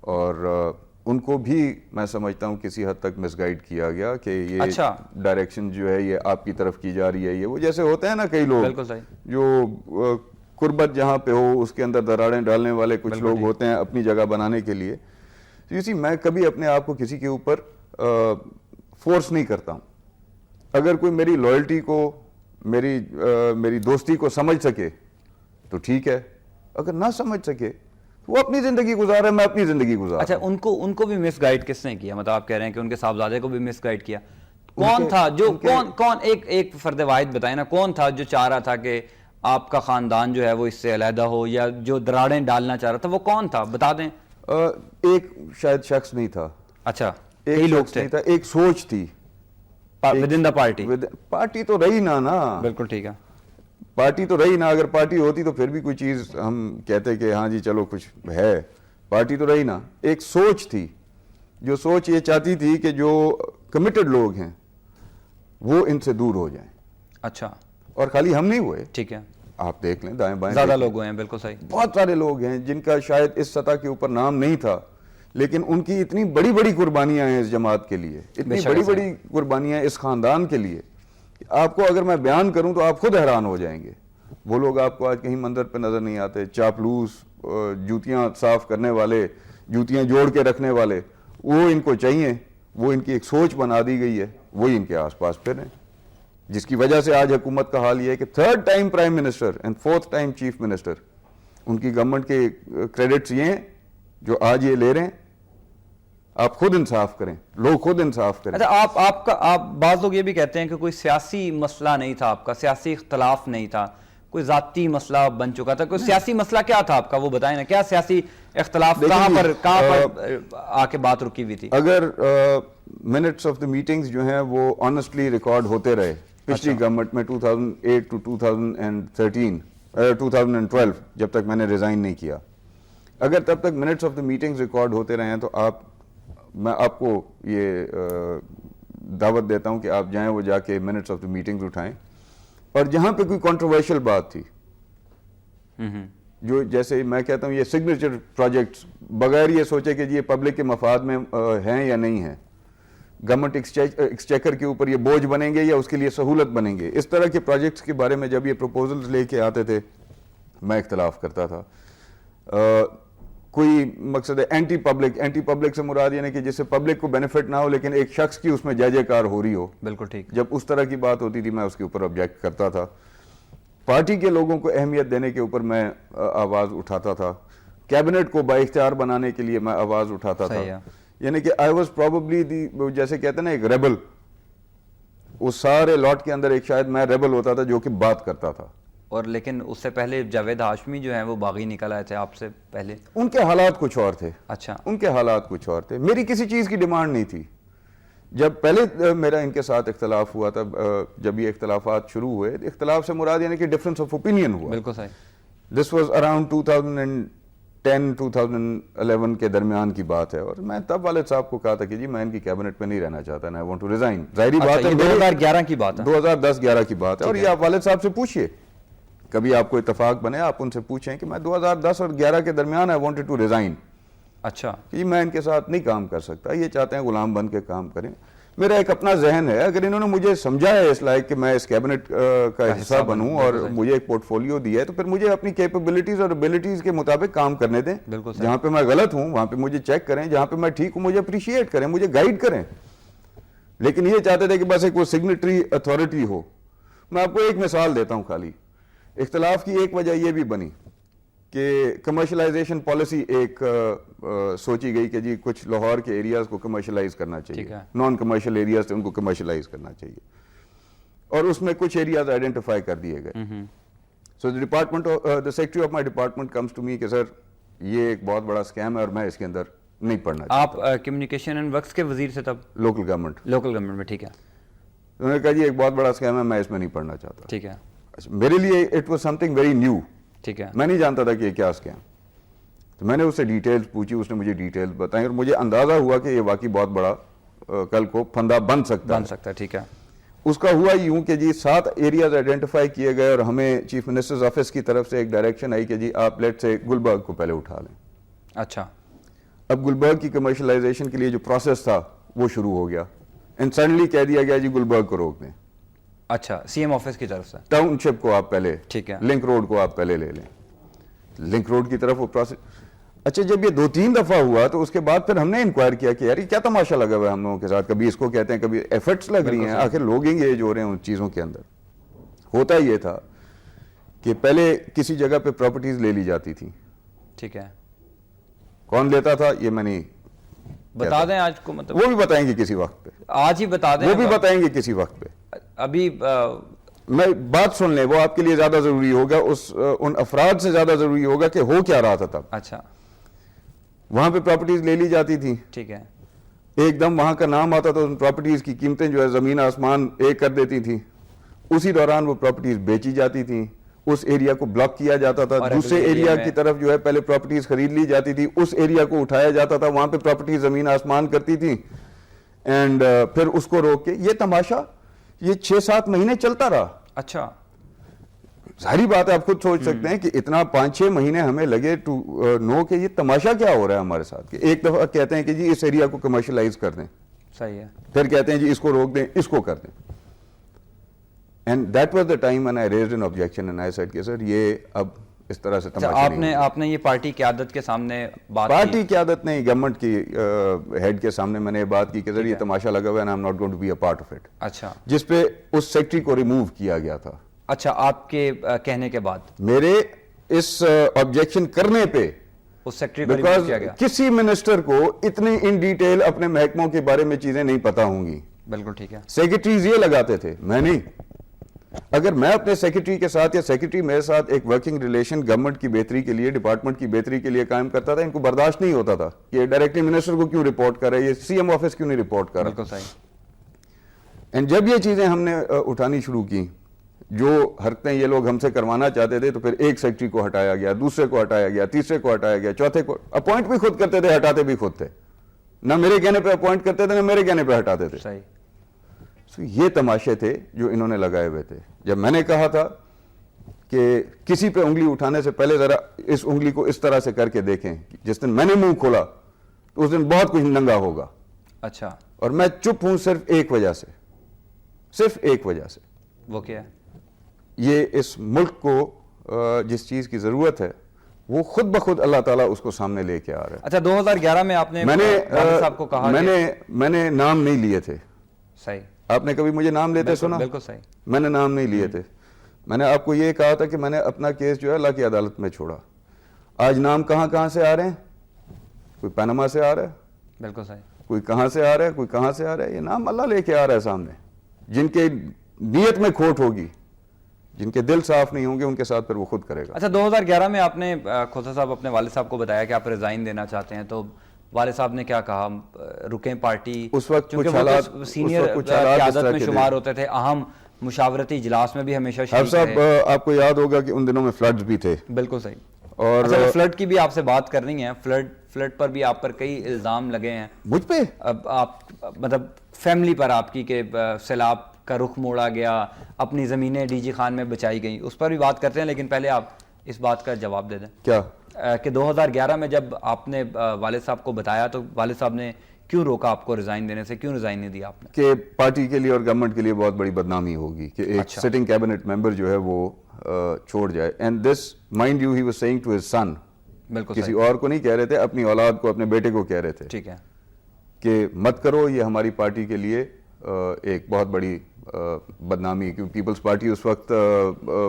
اور ان کو بھی میں سمجھتا ہوں کسی حد تک مس گائیڈ کیا گیا کہ یہ ڈائریکشن جو ہے یہ آپ کی طرف کی جا رہی ہے. یہ وہ جیسے ہوتے ہیں نا کئی لوگ جو قربت جہاں پہ ہو اس کے اندر دراڑیں ڈالنے والے کچھ لوگ ہوتے ہیں اپنی جگہ بنانے کے لیے. اسی میں کبھی اپنے آپ کو کسی کے اوپر فورس نہیں کرتا ہوں. اگر کوئی میری لائلٹی کو میری دوستی کو سمجھ سکے تو ٹھیک ہے، اگر نہ سمجھ سکے وہ اپنی زندگی گزارا ہے، میں اپنی زندگی گزارا. اچھا ان کو بھی مس گائیڈ کس نے کیا؟ مطلب آپ کہہ رہے ہیں کہ ان کے صاحبزادے کو بھی مس گائیڈ کیا. کون تھا جو کون ایک فرد واحد بتائیں نا، کون تھا جو چاہ رہا تھا کہ آپ کا خاندان جو ہے وہ اس سے علیحدہ ہو، یا جو دراڑیں ڈالنا چاہ رہا تھا وہ کون تھا بتا دیں. ایک شاید شخص نہیں تھا. اچھا ایک لوگ تھے. ایک سوچ تھی ودن دا پارٹی. پارٹی تو رہی نا. بالکل ٹھیک ہے. پارٹی تو رہی نا. اگر پارٹی ہوتی تو پھر بھی کوئی چیز ہم کہتے کہ ہاں جی چلو کچھ ہے. پارٹی تو رہی نا. ایک سوچ تھی، جو سوچ یہ چاہتی تھی کہ جو کمیٹڈ لوگ ہیں وہ ان سے دور ہو جائیں. اچھا. اور خالی ہم نہیں ہوئے. ٹھک ہے. آپ دیکھ لیں دائیں بائیں زیادہ لوگ ہوئے ہیں. بالکل صحیح. بہت سارے لوگ ہیں جن کا شاید اس سطح کے اوپر نام نہیں تھا، لیکن ان کی اتنی بڑی بڑی قربانیاں ہیں اس جماعت کے لیے، اتنی بڑی بڑی قربانیاں ہیں اس خاندان کے لیے. آپ کو اگر میں بیان کروں تو آپ خود حیران ہو جائیں گے. وہ لوگ آپ کو آج کہیں منظر پہ نظر نہیں آتے. چاپلوس، جوتیاں صاف کرنے والے، جوتیاں جوڑ کے رکھنے والے، وہ ان کو چاہیے. وہ ان کی ایک سوچ بنا دی گئی ہے، وہی ان کے آس پاس پھر ہیں، جس کی وجہ سے آج حکومت کا حال یہ ہے کہ 3rd time prime minister and 4th time chief minister. ان کی گورنمنٹ کے کریڈٹس یہ ہیں جو آج یہ لے رہے ہیں. آپ خود انصاف کریں، لوگ خود انصاف کریں. اچھا آپ بعض لوگ یہ بھی کہتے ہیں کہ کوئی سیاسی مسئلہ نہیں تھا آپ کا، سیاسی اختلاف نہیں تھا، کوئی ذاتی مسئلہ بن چکا تھا. کوئی سیاسی مسئلہ کیا تھا آپ کا وہ بتائیں نا. کیا سیاسی اختلاف کہاں پر آ کے بات رکی ہوئی تھی؟ اگر منٹس آف دی میٹنگز جو ہیں وہ آنیسٹلی ریکارڈ ہوتے رہے پچھلی گورنمنٹ میں 2008 to 2012 جب تک میں نے ریزائن نہیں کیا، اگر تب تک minutes of the meetings record ہوتے رہے ہیں تو میں آپ کو یہ دعوت دیتا ہوں کہ آپ جائیں، وہ جا کے منٹس آف دی میٹنگز اٹھائیں. اور جہاں پہ کوئی کنٹروورشل بات تھی، جو جیسے میں کہتا ہوں یہ سگنیچر پروجیکٹس، بغیر یہ سوچے کہ یہ پبلک کے مفاد میں ہیں یا نہیں ہیں، گورنمنٹ ایکسچیکر کے اوپر یہ بوجھ بنیں گے یا اس کے لیے سہولت بنیں گے، اس طرح کے پروجیکٹس کے بارے میں جب یہ پروپوزلز لے کے آتے تھے میں اختلاف کرتا تھا. کوئی مقصد ہے اینٹی پبلک سے مراد یہ نہیں کہ جس سے پبلک کو بینیفٹ نہ ہو لیکن ایک شخص کی اس میں جے جے کار ہو رہی ہو. بالکل ٹھیک. جب اس طرح کی بات ہوتی تھی میں اس کے اوپر آبجیکٹ کرتا تھا. پارٹی کے لوگوں کو اہمیت دینے کے اوپر میں آواز اٹھاتا تھا, کیبنٹ کو بااختیار بنانے کے لیے میں آواز اٹھاتا تھا, یعنی کہ آئی واز پروبیبلی جیسے کہتے ہیں نا ایک ریبل, اس سارے لاٹ کے اندر ایک شاید میں ریبل ہوتا تھا جو کہ بات کرتا تھا. اور لیکن اس سے پہلے جاوید ہاشمی جو ہیں وہ باغی نکل آئے تھے آپ سے پہلے, ان کے حالات کچھ اور تھے. اچھا, ان کے حالات کچھ اور تھے, میری کسی چیز کی ڈیمانڈ نہیں تھی. جب پہلے میرا ان کے ساتھ اختلاف ہوا تھا, جب یہ اختلافات شروع ہوئے, اختلاف سے مراد یعنی کہ ڈفرنس آف اوپینین ہوا. بالکل صحیح. دس واز اراؤنڈ 2010-2011 کے درمیان کی بات ہے, اور میں تب والد صاحب کو کہا تھا کہ جی میں ان کی کیبنٹ میں نہیں رہنا چاہتا, and I want to resign. ظاہری بات ہے 2011 کی بات ہے, 2010-11 کی بات ہے, اور یہ آپ والد صاحب سے پوچھئے, کبھی آپ کو اتفاق بنے آپ ان سے پوچھیں کہ میں 2010 اور 11 کے درمیان I wanted to resign. اچھا, کہ میں ان کے ساتھ نہیں کام کر سکتا, یہ چاہتے ہیں غلام بن کے کام کریں. میرا ایک اپنا ذہن ہے, اگر انہوں نے مجھے سمجھا ہے اس لائق کہ میں اس کیبنٹ کا حصہ بنوں اور مجھے ایک پورٹ فولیو دیا ہے, تو پھر مجھے اپنی کیپیبلٹیز اور ابیلٹیز کے مطابق کام کرنے دیں. جہاں پہ میں غلط ہوں وہاں پہ مجھے چیک کریں, جہاں پہ میں ٹھیک ہوں مجھے اپریشیٹ کریں, مجھے گائیڈ کریں. لیکن یہ چاہتے تھے کہ بس ایک وہ سگنیٹری اتھارٹی ہو. میں آپ کو ایک مثال دیتا ہوں خالی. اختلاف کی ایک وجہ یہ بھی بنی کہ کمرشلائزیشن پالیسی ایک سوچی گئی کہ جی کچھ لاہور کے ایریاز کو کمرشلائز کرنا چاہیے, نان کمرشل ایریاز تھے ان کو کمرشلائز کرنا چاہیے, اور اس میں کچھ ایریاز آئیڈینٹیفائی کر دیے گئے. سو the secretary of my department comes to me کہ سر یہ ایک بہت بڑا اسکیم ہے اور میں اس کے اندر نہیں پڑھنا چاہتا. آپ کمیونیکیشن اینڈ ورکس کے وزیر سے تب؟ لوکل گورنمنٹ میں. ٹھیک ہے. انہوں نے کہا جی ایک بہت بڑا اسکیم ہے, میں اس میں نہیں پڑھنا چاہتا. ٹھیک ہے. میرے لیے it was some thing very new. ٹھیک ہے. میں نہیں جانتا تھا کہ یہ کیا اسکیم. تو میں نے اس سے ڈیٹیلز پوچھی, اس نے مجھے ڈیٹیلز بتائیں, اور مجھے اندازہ ہوا کہ یہ واقعی بہت بڑا کل کو پھندا بن سکتا ہے. ٹھیک ہے. اس کا ہوا یوں کہ جی 7 ایریاز آئیڈینٹیفائی کیے گئے, اور ہمیں چیف منسٹرز آفس کی طرف سے ایک ڈائریکشن آئی کہ جی آپ لیٹ سے گلبرگ کو پہلے اٹھا لیں. اچھا. اب گلبرگ کی کمرشلائزیشن کے لیے جو پروسیس تھا وہ شروع ہو گیا, اینڈ سڈنلی کہہ دیا گیا جی گلبرگ کو روک دیں. اچھا, سی ایم آفس کی طرف سے. ٹاؤن شپ کو آپ پہلے, ٹھیک ہے, لنک روڈ کو آپ پہلے لے لیں. لنک روڈ کی طرف وہ پروسیس. اچھا, جب یہ 2-3 دفعہ ہوا تو اس کے بعد پھر ہم نے انکوائر کیا کہ یار یہ کیا تماشا لگا ہوا ہے ہم لوگوں کے ساتھ. کبھی اس کو کہتے ہیں, کبھی ایفرٹس لگ رہی ہیں, آخر لوگ انگیج ہو رہے ہیں ان چیزوں کے اندر. ہوتا یہ تھا کہ پہلے کسی جگہ پہ پراپرٹیز لے لی جاتی تھی. ٹھیک ہے. کون لیتا تھا یہ میں نہیں بتا دیں آج کو, مطلب وہ بھی بتائیں گے کسی وقت پہ, آج ہی بتا دیں, وہ بھی بتائیں گے کسی وقت پہ. ابھی میں بات سن لیں, وہ آپ کے لیے زیادہ ضروری ہوگا, ان افراد سے زیادہ ضروری ہوگا کہ ہو کیا رہا تھا تب. اچھا. وہاں پہ پراپرٹیز لے لی جاتی تھی. ٹھیک ہے. ایک دم وہاں کا نام آتا تو ان پراپرٹیز کی قیمتیں جو ہے زمین آسمان ایک کر دیتی تھی. اسی دوران وہ پراپرٹیز بیچی جاتی تھیں, اس ایریا کو بلاک کیا جاتا تھا, دوسرے ایریا کی طرف جو ہے پہلے پراپرٹیز خرید لی جاتی تھی, اس ایریا کو اٹھایا جاتا تھا, وہاں پہ پراپرٹیز زمین آسمان کرتی تھی, اینڈ پھر اس کو روک کے یہ تماشا یہ 6-7 مہینے چلتا رہا. اچھا. ظاہری بات ہے, آپ خود سوچ سکتے ہیں کہ اتنا 5-6 مہینے ہمیں لگے ٹو نو کہ یہ تماشا کیا ہو رہا ہے ہمارے ساتھ. کہ ایک دفعہ کہتے ہیں کہ جی اس ایریا کو کمرشلائز کر دیں, صحیح ہے, پھر کہتے ہیں جی اس کو روک دیں, اس کو کر دیں. And that was the time when I raised an objection and I said کہ سر یہ اب اس طرح سے تماشا نہیں. آپ نے یہ پارٹی قیادت کے سامنے بات کی؟ پارٹی قیادت نہیں, گورنمنٹ کی ہیڈ کے سامنے میں نے بات کی کہ سر یہ تماشا لگا ہوا ہے, and I'm not going to be a part of it. اچھا. جس پہ اس سیکٹری کو ریموو کیا گیا تھا. اچھا, آپ کے کہنے کے بعد میرے اس آبجیکشن کرنے پہ اس سیکٹری کو ریموو کیا گیا. کسی منسٹر کو اتنی ان ڈیٹیل اپنے محکموں کے بارے میں چیزیں نہیں پتا ہوں گی. بالکل ٹھیک ہے. سیکرٹریز یہ لگاتے تھے, میں نہیں. اگر میں اپنے سیکرٹری کے ساتھ یا سیکرٹری میرے ساتھ ایک ورکنگ ریلیشن گورنمنٹ کی بہتری کے لیے, ڈپارٹمنٹ کی بہتری کے لیے قائم کرتا تھا, ان کو برداشت نہیں ہوتا تھا کہ یہ ڈائریکٹلی منسٹر کو کیوں رپورٹ کر رہا ہے, یہ سی ایم آفس کیوں نہیں رپورٹ کر رہا. بالکل صحیح. اینڈ جب یہ چیزیں ہم نے اٹھانی شروع کی, جو حرکتیں یہ لوگ ہم سے کروانا چاہتے تھے, تو پھر ایک سیکرٹری کو ہٹایا گیا, دوسرے کو ہٹایا گیا, تیسرے کو ہٹایا گیا, چوتھے کو اپوائنٹ بھی خود کرتے تھے, ہٹاتے بھی خود تھے. نہ میرے کہنے پہ اپوائنٹ کرتے تھے, نہ میرے کہنے پہ ہٹاتے تھے. صحیح. یہ تماشے تھے جو انہوں نے لگائے ہوئے تھے. جب میں نے کہا تھا کہ کسی پہ انگلی اٹھانے سے پہلے ذرا اس انگلی کو اس طرح سے کر کے دیکھیں, جس دن میں نے منہ کھولا تو اس دن بہت کچھ ننگا ہوگا. اچھا. اور میں چپ ہوں صرف ایک وجہ سے, صرف ایک وجہ سے. وہ کیا ہے؟ یہ اس ملک کو جس چیز کی ضرورت ہے وہ خود بخود اللہ تعالیٰ اس کو سامنے لے کے آ رہا ہے. اچھا, 2011 میں آپ نے صاحب کو کہا, میں نے نام نہیں لیے تھے. صحیح. آپ نے کبھی مجھے نام لیتے سنا؟ بالکل صحیح. میں نے نام نہیں لیے تھے. میں نے آپ کو یہ کہا تھا کہ میں نے اپنا کیس جو ہے اللہ کی عدالت میں چھوڑا. آج نام کہاں سے آ رہے ہیں, کوئی پاناما سے آ رہا ہے, بالکل صحیح, کوئی کہاں سے آ رہا ہے, کوئی کہاں سے آ رہا ہے, یہ نام اللہ لے کے آ رہا ہے سامنے. جن کے نیت میں کھوٹ ہوگی, جن کے دل صاف نہیں ہوں گے, ان کے ساتھ پھر وہ خود کرے گا. اچھا 2011 میں آپ نے کھوسا صاحب اپنے والد صاحب کو بتایا کہ آپ ریزائن دینا چاہتے ہیں, تو والد صاحب نے کیا کہا, رکیں پارٹی؟ اس وقت چونکہ کچھ وہ حالات سینئر قیادت میں شمار ہوتے تھے, اہم مشاورتی اجلاس میں بھی ہمیشہ شریک صاحب رہے. آپ کو یاد ہوگا کہ ان دنوں میں فلڈز بھی تھے. بالکل صحیح. اور اچھا فلڈ کی بھی آپ سے بات کرنی ہے. فلڈ پر بھی آپ پر کئی الزام لگے ہیں. مجھ پہ اب آپ مطلب فیملی پر آپ کی کہ سیلاب کا رخ موڑا گیا, اپنی زمینیں ڈی جی خان میں بچائی گئیں, اس پر بھی بات کرتے ہیں, لیکن پہلے آپ اس بات کا جواب دے دیں. کیا کہ 2011 میں جب آپ نے والد صاحب کو بتایا تو والد صاحب نے کیوں روکا آپ کو ریزائن دینے سے, کیوں ریزائن نہیں دیا آپ نے؟ کہ پارٹی کے لیے اور گورنمنٹ کے لیے بہت بڑی بدنامی ہوگی کہ ایک سٹنگ کیبنٹ ممبر جو ہے وہ چھوڑ جائے. And this mind you he was saying to his son, بالکل کسی اور کو نہیں کہہ رہے تھے, اپنی اولاد کو, اپنے بیٹے کو کہہ رہے تھے. ٹھیک ہے کہ مت کرو, یہ ہماری پارٹی کے لیے ایک بہت بڑی بدنامی, کیونکہ پیپلز پارٹی اس وقت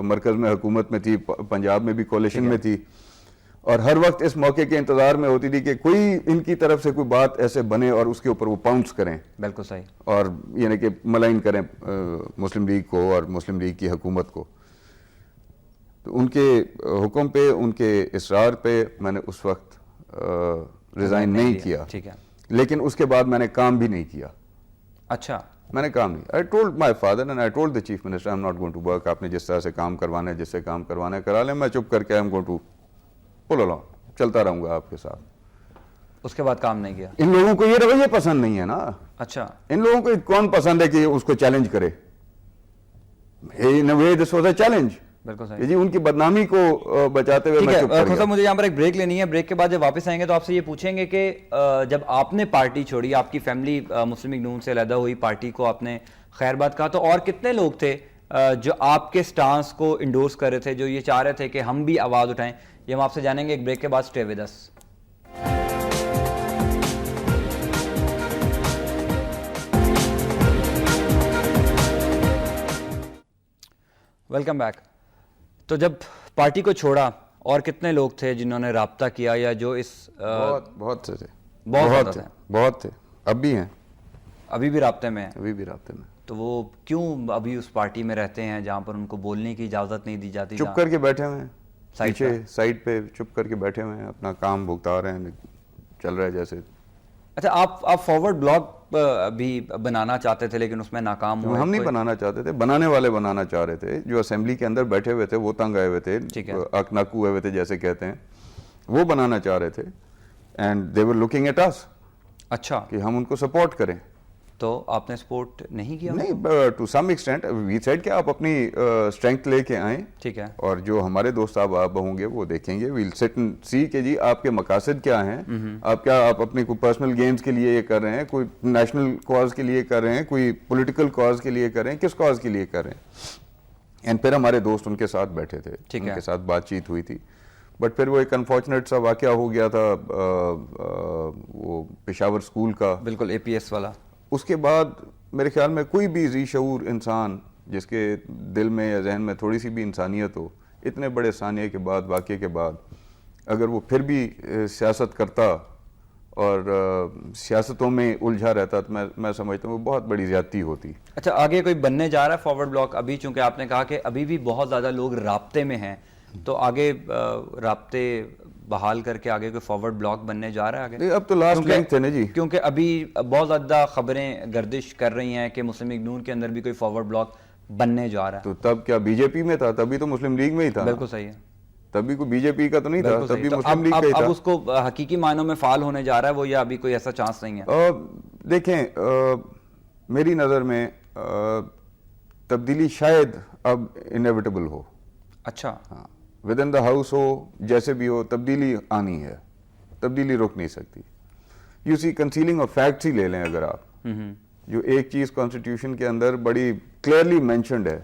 مرکز میں حکومت میں تھی, پنجاب میں بھی کولیشن میں تھی, اور ہر وقت اس موقع کے انتظار میں ہوتی تھی کہ کوئی ان کی طرف سے کوئی بات ایسے بنے اور اس کے اوپر وہ پاؤنس کریں. بالکل صحیح. اور یعنی کہ ملائن کریں مسلم لیگ کو اور مسلم لیگ کی حکومت کو. تو ان کے حکم پہ, ان کے اصرار پہ میں نے اس وقت ریزائن نہیں کیا. ٹھیک ہے. لیکن اس کے بعد میں نے کام بھی نہیں کیا. اچھا میں نے کام نہیں. I told my father and I told the chief minister I'm not going to work. آپ نے جس طرح سے کام کروانا ہے, جس سے کام کروانا ہے کرا لیں, میں چپ کر کے I'm going to pull along, چلتا رہوں گا آپ کے ساتھ. اس کے بعد کام نہیں کیا. ان لوگوں کو یہ رویہ پسند نہیں ہے نا. اچھا ان لوگوں کو کون پسند ہے کہ اس کو چیلنج کرے؟ In a way this was a challenge. بالکل صحیح. جی ان کی بدنامی کو بچاتے ہوئے میں چپ کر گیا. مجھے یہاں پر ایک بریک لینی ہے. بریک کے بعد جب واپس آئیں گے تو آپ سے یہ پوچھیں گے کہ جب آپ نے پارٹی چھوڑی, آپ کی فیملی مسلم لیگ نون سے علیحدہ ہوئی, پارٹی کو آپ نے خیر بات کہا, تو اور کتنے لوگ تھے جو آپ کے سٹانس کو انڈورس کر رہے تھے, جو یہ چاہ رہے تھے کہ ہم بھی آواز اٹھائیں؟ یہ ہم آپ سے جانیں گے ایک بریک کے بعد. Stay with us. Welcome back. تو جب پارٹی کو چھوڑا اور کتنے لوگ تھے جنہوں نے رابطہ کیا یا جو اس بہت سے تھے, بہت تھے, اب بھی ہیں, ابھی بھی رابطے میں ہیں؟ ابھی بھی رابطے میں. تو وہ کیوں ابھی اس پارٹی میں رہتے ہیں جہاں پر ان کو بولنے کی اجازت نہیں دی جاتی؟ چپ کر کے بیٹھے ہوئے ہیں پیچھے سائڈ پہ, چپ کر کے بیٹھے ہوئے ہیں, اپنا کام بھگتا رہے ہیں, چل رہا ہے جیسے. اچھا آپ فارورڈ بلاک بھی بنانا چاہتے تھے لیکن اس میں ناکام ہوئے؟ ہم نہیں بنانا چاہتے تھے, بنانے والے بنانا چاہ رہے تھے. جو اسمبلی کے اندر بیٹھے ہوئے تھے وہ تنگ آئے ہوئے تھے, اکناکو ہوئے ہوئے تھے جیسے کہتے ہیں, وہ بنانا چاہ رہے تھے. And they were looking at us. اچھا, کہ ہم ان کو سپورٹ کریں. تو آپ نے سپورٹ نہیں کیا؟ نہیں, to some extent we said کہ آپ اپنی اسٹرینتھ لے کے آئیں. ٹھیک ہے. اور جو ہمارے دوست آپ ہوں گے وہ دیکھیں گے, ویل سٹ اینڈ سی کہ جی آپ کے مقاصد کیا ہیں, آپ اپنے کوئی پرسنل گینز کے لیے یہ کر رہے ہیں, کوئی نیشنل کاز کے لیے کر رہے ہیں, کوئی پولیٹیکل کاز کے لیے کر رہے ہیں, کس کاز کے لیے کر رہے ہیں. اینڈ پھر ہمارے دوست ان کے ساتھ بیٹھے تھے, ان کے ساتھ بات چیت ہوئی تھی. بٹ پھر وہ ایک انفارچونیٹ سا واقعہ ہو گیا تھا, وہ پشاور اسکول کا, بالکل اے پی ایس والا. اس کے بعد میرے خیال میں کوئی بھی ذی شعور انسان جس کے دل میں یا ذہن میں تھوڑی سی بھی انسانیت ہو, اتنے بڑے ثانیے کے بعد, واقعے کے بعد, اگر وہ پھر بھی سیاست کرتا اور سیاستوں میں الجھا رہتا, تو میں سمجھتا ہوں وہ بہت بڑی زیادتی ہوتی. اچھا, آگے کوئی بننے جا رہا ہے فارورڈ بلاک ابھی؟ چونکہ آپ نے کہا کہ ابھی بھی بہت زیادہ لوگ رابطے میں ہیں, تو آگے رابطے بحال کر کے آگے کوئی فارورڈ بلاک بننے جا رہا ہے آگے؟ اب تو لاسٹ لنک تھے نا جی, کیونکہ ابھی بہت زیادہ خبریں گردش کر رہی ہیں کہ مسلم لیگ نون کے اندر بھی کوئی فارورڈ بلاک بننے جا رہا ہے. تو تب کیا بی جے پی میں تھا؟ تبھی تو مسلم لیگ میں ہی تھا. بالکل صحیح ہے. تبھی کوئی بی جے پی کا تو نہیں تھا, تبھی مسلم لیگ کا ہی تھا. اب اس کو حقیقی معنوں میں فعال ہونے جا رہا ہے وہ, یا ابھی کوئی ایسا چانس نہیں ہے؟ دیکھیں, میری نظر میں تبدیلی شاید اب انیویٹیبل ہو. اچھا, ہاں, ود ان دا ہاؤس ہو, جیسے بھی ہو, تبدیلی آنی ہے, تبدیلی رک نہیں سکتی. You see concealing of facts ہی لے لیں اگر آپ, جو ایک چیز کانسٹیٹیوشن کے اندر بڑی کلیئرلی مینشنڈ ہے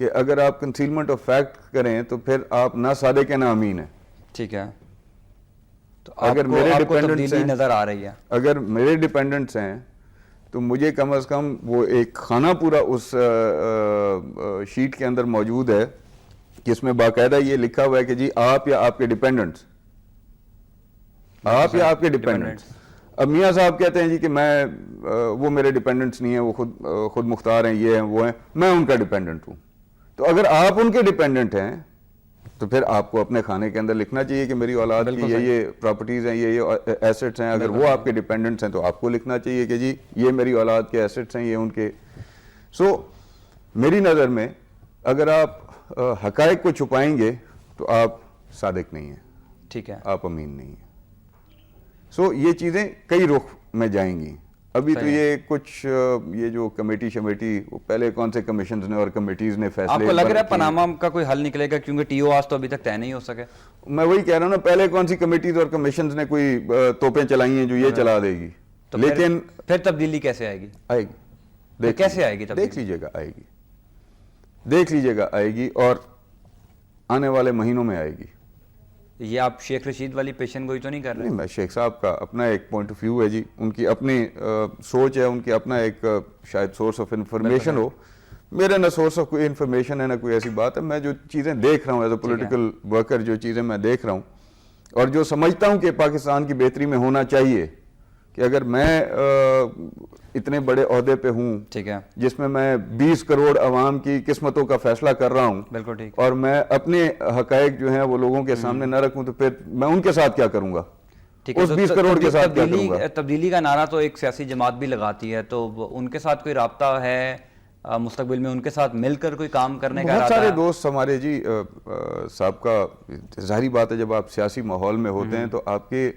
کہ اگر آپ کنسیلمنٹ آف فیکٹ کریں تو پھر آپ نہ صادق نہ امین ہیں. ٹھیک ہے. تو اگر میرے ڈیپینڈنٹس نظر آ رہی ہے, اگر میرے ڈیپینڈنٹس ہیں تو مجھے کم از کم وہ ایک خانہ پورا اس شیٹ کے اندر موجود ہے جس میں باقاعدہ یہ لکھا ہوا ہے کہ جی آپ یا آپ کے ڈیپینڈنٹس، آپ یا آپ کے ڈیپینڈنٹس. اب میاں صاحب کہتے ہیں جی کہ میں وہ میرے ڈیپینڈنٹس نہیں ہیں، وہ خود مختار ہیں، یہ ہیں وہ ہیں، میں ان کا ڈیپینڈنٹ ہوں. تو اگر آپ ان کے ڈیپینڈنٹ ہیں تو پھر آپ کو اپنے کھانے کے اندر لکھنا چاہیے کہ میری اولاد کی یہ پراپرٹیز ہیں، یہ ایسٹس ہیں. اگر وہ آپ کے ڈیپینڈنٹس ہیں تو آپ کو لکھنا چاہیے کہ جی یہ میری اولاد کے ایسٹس ہیں، یہ ان کے. سو میری نظر میں اگر آپ حقائق کو چھپائیں گے تو آپ صادق نہیں ہیں، ٹھیک ہے، آپ امین نہیں ہیں. سو یہ چیزیں کئی رخ میں جائیں گی. ابھی تو یہ کچھ یہ جو کمیٹی پہلے کون سے کمیشنز نے اور کمیٹیز نے فیصلے، آپ کو لگ رہا ہے پاناما کا کوئی حل نکلے گا؟ کیونکہ ٹی او آج تو ابھی تک طے نہیں ہو سکے. میں وہی کہہ رہا ہوں نا، پہلے کون سی کمیٹیز اور کمیشنز نے کوئی توپیں چلائی ہیں جو یہ چلا دے گی. لیکن پھر تبدیلی کیسے آئے گی؟ آئے گی، کیسے آئے گی تبدیلی؟ دیکھ لیجیے گا، آئے گی، دیکھ لیجیے گا، آئے گی، اور آنے والے مہینوں میں آئے گی. یہ آپ شیخ رشید والی پیشن گوئی تو نہیں کر رہے؟ نہیں، میں شیخ صاحب کا اپنا ایک پوائنٹ آف ویو ہے جی، ان کی اپنی سوچ ہے، ان کی اپنا ایک شاید سورس آف انفارمیشن ہو. میرا نہ سورس آف کوئی انفارمیشن ہے نہ کوئی ایسی بات ہے. میں جو چیزیں دیکھ رہا ہوں ایز اے پولیٹیکل ورکر، جو چیزیں میں دیکھ رہا ہوں اور جو سمجھتا ہوں کہ پاکستان کی بہتری میں ہونا چاہیے، کہ اگر میں اتنے بڑے عہدے پہ ہوں، ٹھیک ہے، جس میں میں 20 کروڑ عوام کی قسمتوں کا فیصلہ کر رہا ہوں، بالکل ٹھیک، اور میں اپنے حقائق جو ہیں وہ لوگوں کے سامنے نہ رکھوں، تو پھر میں ان کے ساتھ کیا کروں گا؟ اس 20 کروڑ کے ساتھ کیا کروں گا؟ تبدیلی کا نعرہ تو ایک سیاسی جماعت بھی لگاتی ہے، تو ان کے ساتھ کوئی رابطہ ہے مستقبل میں؟ ان کے ساتھ مل کر کوئی کام کرنے کا بہت ارادہ؟ سارے دوست ہمارے جی، سابقہ ظاہری بات ہے جب آپ سیاسی ماحول میں ہوتے ہیں تو آپ کے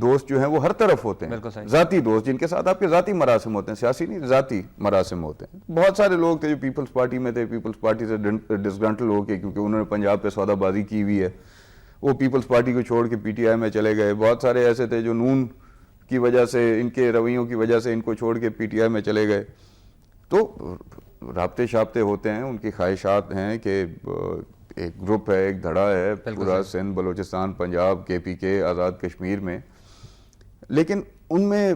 دوست جو ہیں وہ ہر طرف ہوتے ہیں، ذاتی دوست جن کے ساتھ آپ کے ذاتی مراسم ہوتے ہیں، سیاسی نہیں، ذاتی مراسم ہوتے ہیں. بہت سارے لوگ تھے جو پیپلز پارٹی میں تھے، پیپلز پارٹی سے ڈسگرنٹل ہو کے، کیونکہ انہوں نے پنجاب پہ سودا بازی کی ہوئی ہے، وہ پیپلز پارٹی کو چھوڑ کے پی ٹی آئی میں چلے گئے. بہت سارے ایسے تھے جو نون کی وجہ سے، ان کے رویوں کی وجہ سے ان کو چھوڑ کے پی ٹی آئی میں چلے گئے. تو رابطے شابطے ہوتے ہیں، ان کی خواہشات ہیں کہ ایک گروپ ہے، ایک دھڑا ہے پورا سندھ، بلوچستان، پنجاب، کے پی کے، آزاد کشمیر میں. لیکن ان میں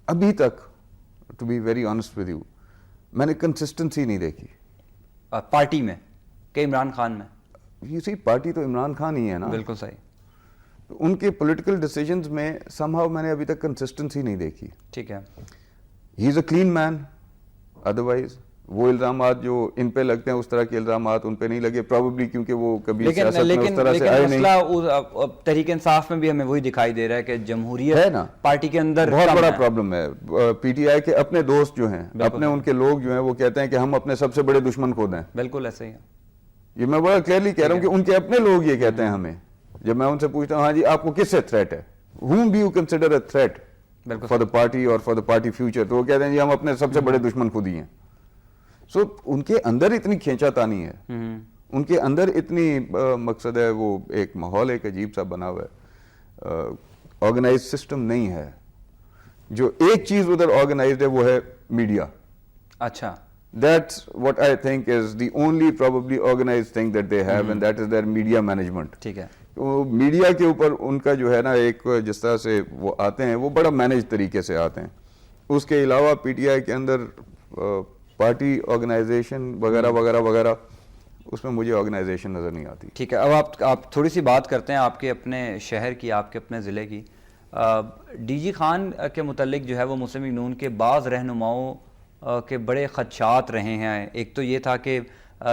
ابھی تک، to be very honest with you, میں نے کنسسٹنسی نہیں دیکھی پارٹی میں کہ عمران خان میں. یہ سی پارٹی تو عمران خان ہی ہے نا. بالکل صحیح. ان کے پولیٹیکل ڈیسیجنز میں سم ہاؤ میں نے ابھی تک کنسسٹنسی نہیں دیکھی. ٹھیک ہے. ہی از اے کلین مین. ادروائز وہ الزامات جو ان پہ لگتے ہیں اس طرح کے الزامات ان پہ نہیں لگے، پروبیبلی کیونکہ وہ کبھی سیاست میں اس طرح سے آئے نہیں. مسئلہ تحریک انصاف میں بھی ہمیں وہی دکھائی دے رہا ہے کہ جمہوریت ہے نا، پارٹی کے اندر بہت بڑا پرابلم ہے. پی ٹی آئی کے اپنے دوست جو ہیں، اپنے ان کے لوگ جو ہیں، وہ کہتے ہیں کہ ہم اپنے سب سے بڑے دشمن خود ہیں. بالکل ایسے ہی ہے. یہ میں بڑا کلیئرلی کہہ رہا ہوں کہ ان کے اپنے لوگ یہ کہتے ہیں ہمیں. جب میں ان سے پوچھتا ہوں ہاں جی آپ کو کس سے تھریٹ ہے، whom do you consider a threat for the party or for the party future، تو وہ کہتے ہیں جی ہم اپنے سب سے بڑے دشمن خود ہی ہیں. سو ان کے اندر اتنی کھینچا تانی ہے، ان کے اندر اتنی مقصد ہے، وہ ایک ماحول ایک عجیب سا بنا ہوا ہے. آرگنائز سسٹم نہیں ہے. جو ایک چیز ادھر آرگنائزڈ ہے وہ ہے میڈیا. اچھا. That's what I think is the only probably organized thing that they have, and that is their media management. ٹھیک ہے. تو میڈیا کے اوپر ان کا جو ہے نا ایک جس طرح سے وہ آتے ہیں وہ بڑا مینیج طریقے سے آتے ہیں. اس کے علاوہ پی ٹی آئی کے اندر پارٹی آرگنائزیشن وغیرہ وغیرہ وغیرہ، اس میں مجھے آرگنائزیشن نظر نہیں آتی. ٹھیک ہے. اب آپ تھوڑی سی بات کرتے ہیں آپ کے اپنے شہر کی، آپ کے اپنے ضلع کی. ڈی جی خان کے متعلق جو ہے وہ مسلم لیگ نون کے بعض رہنماؤں کے بڑے خدشات رہے ہیں. ایک تو یہ تھا کہ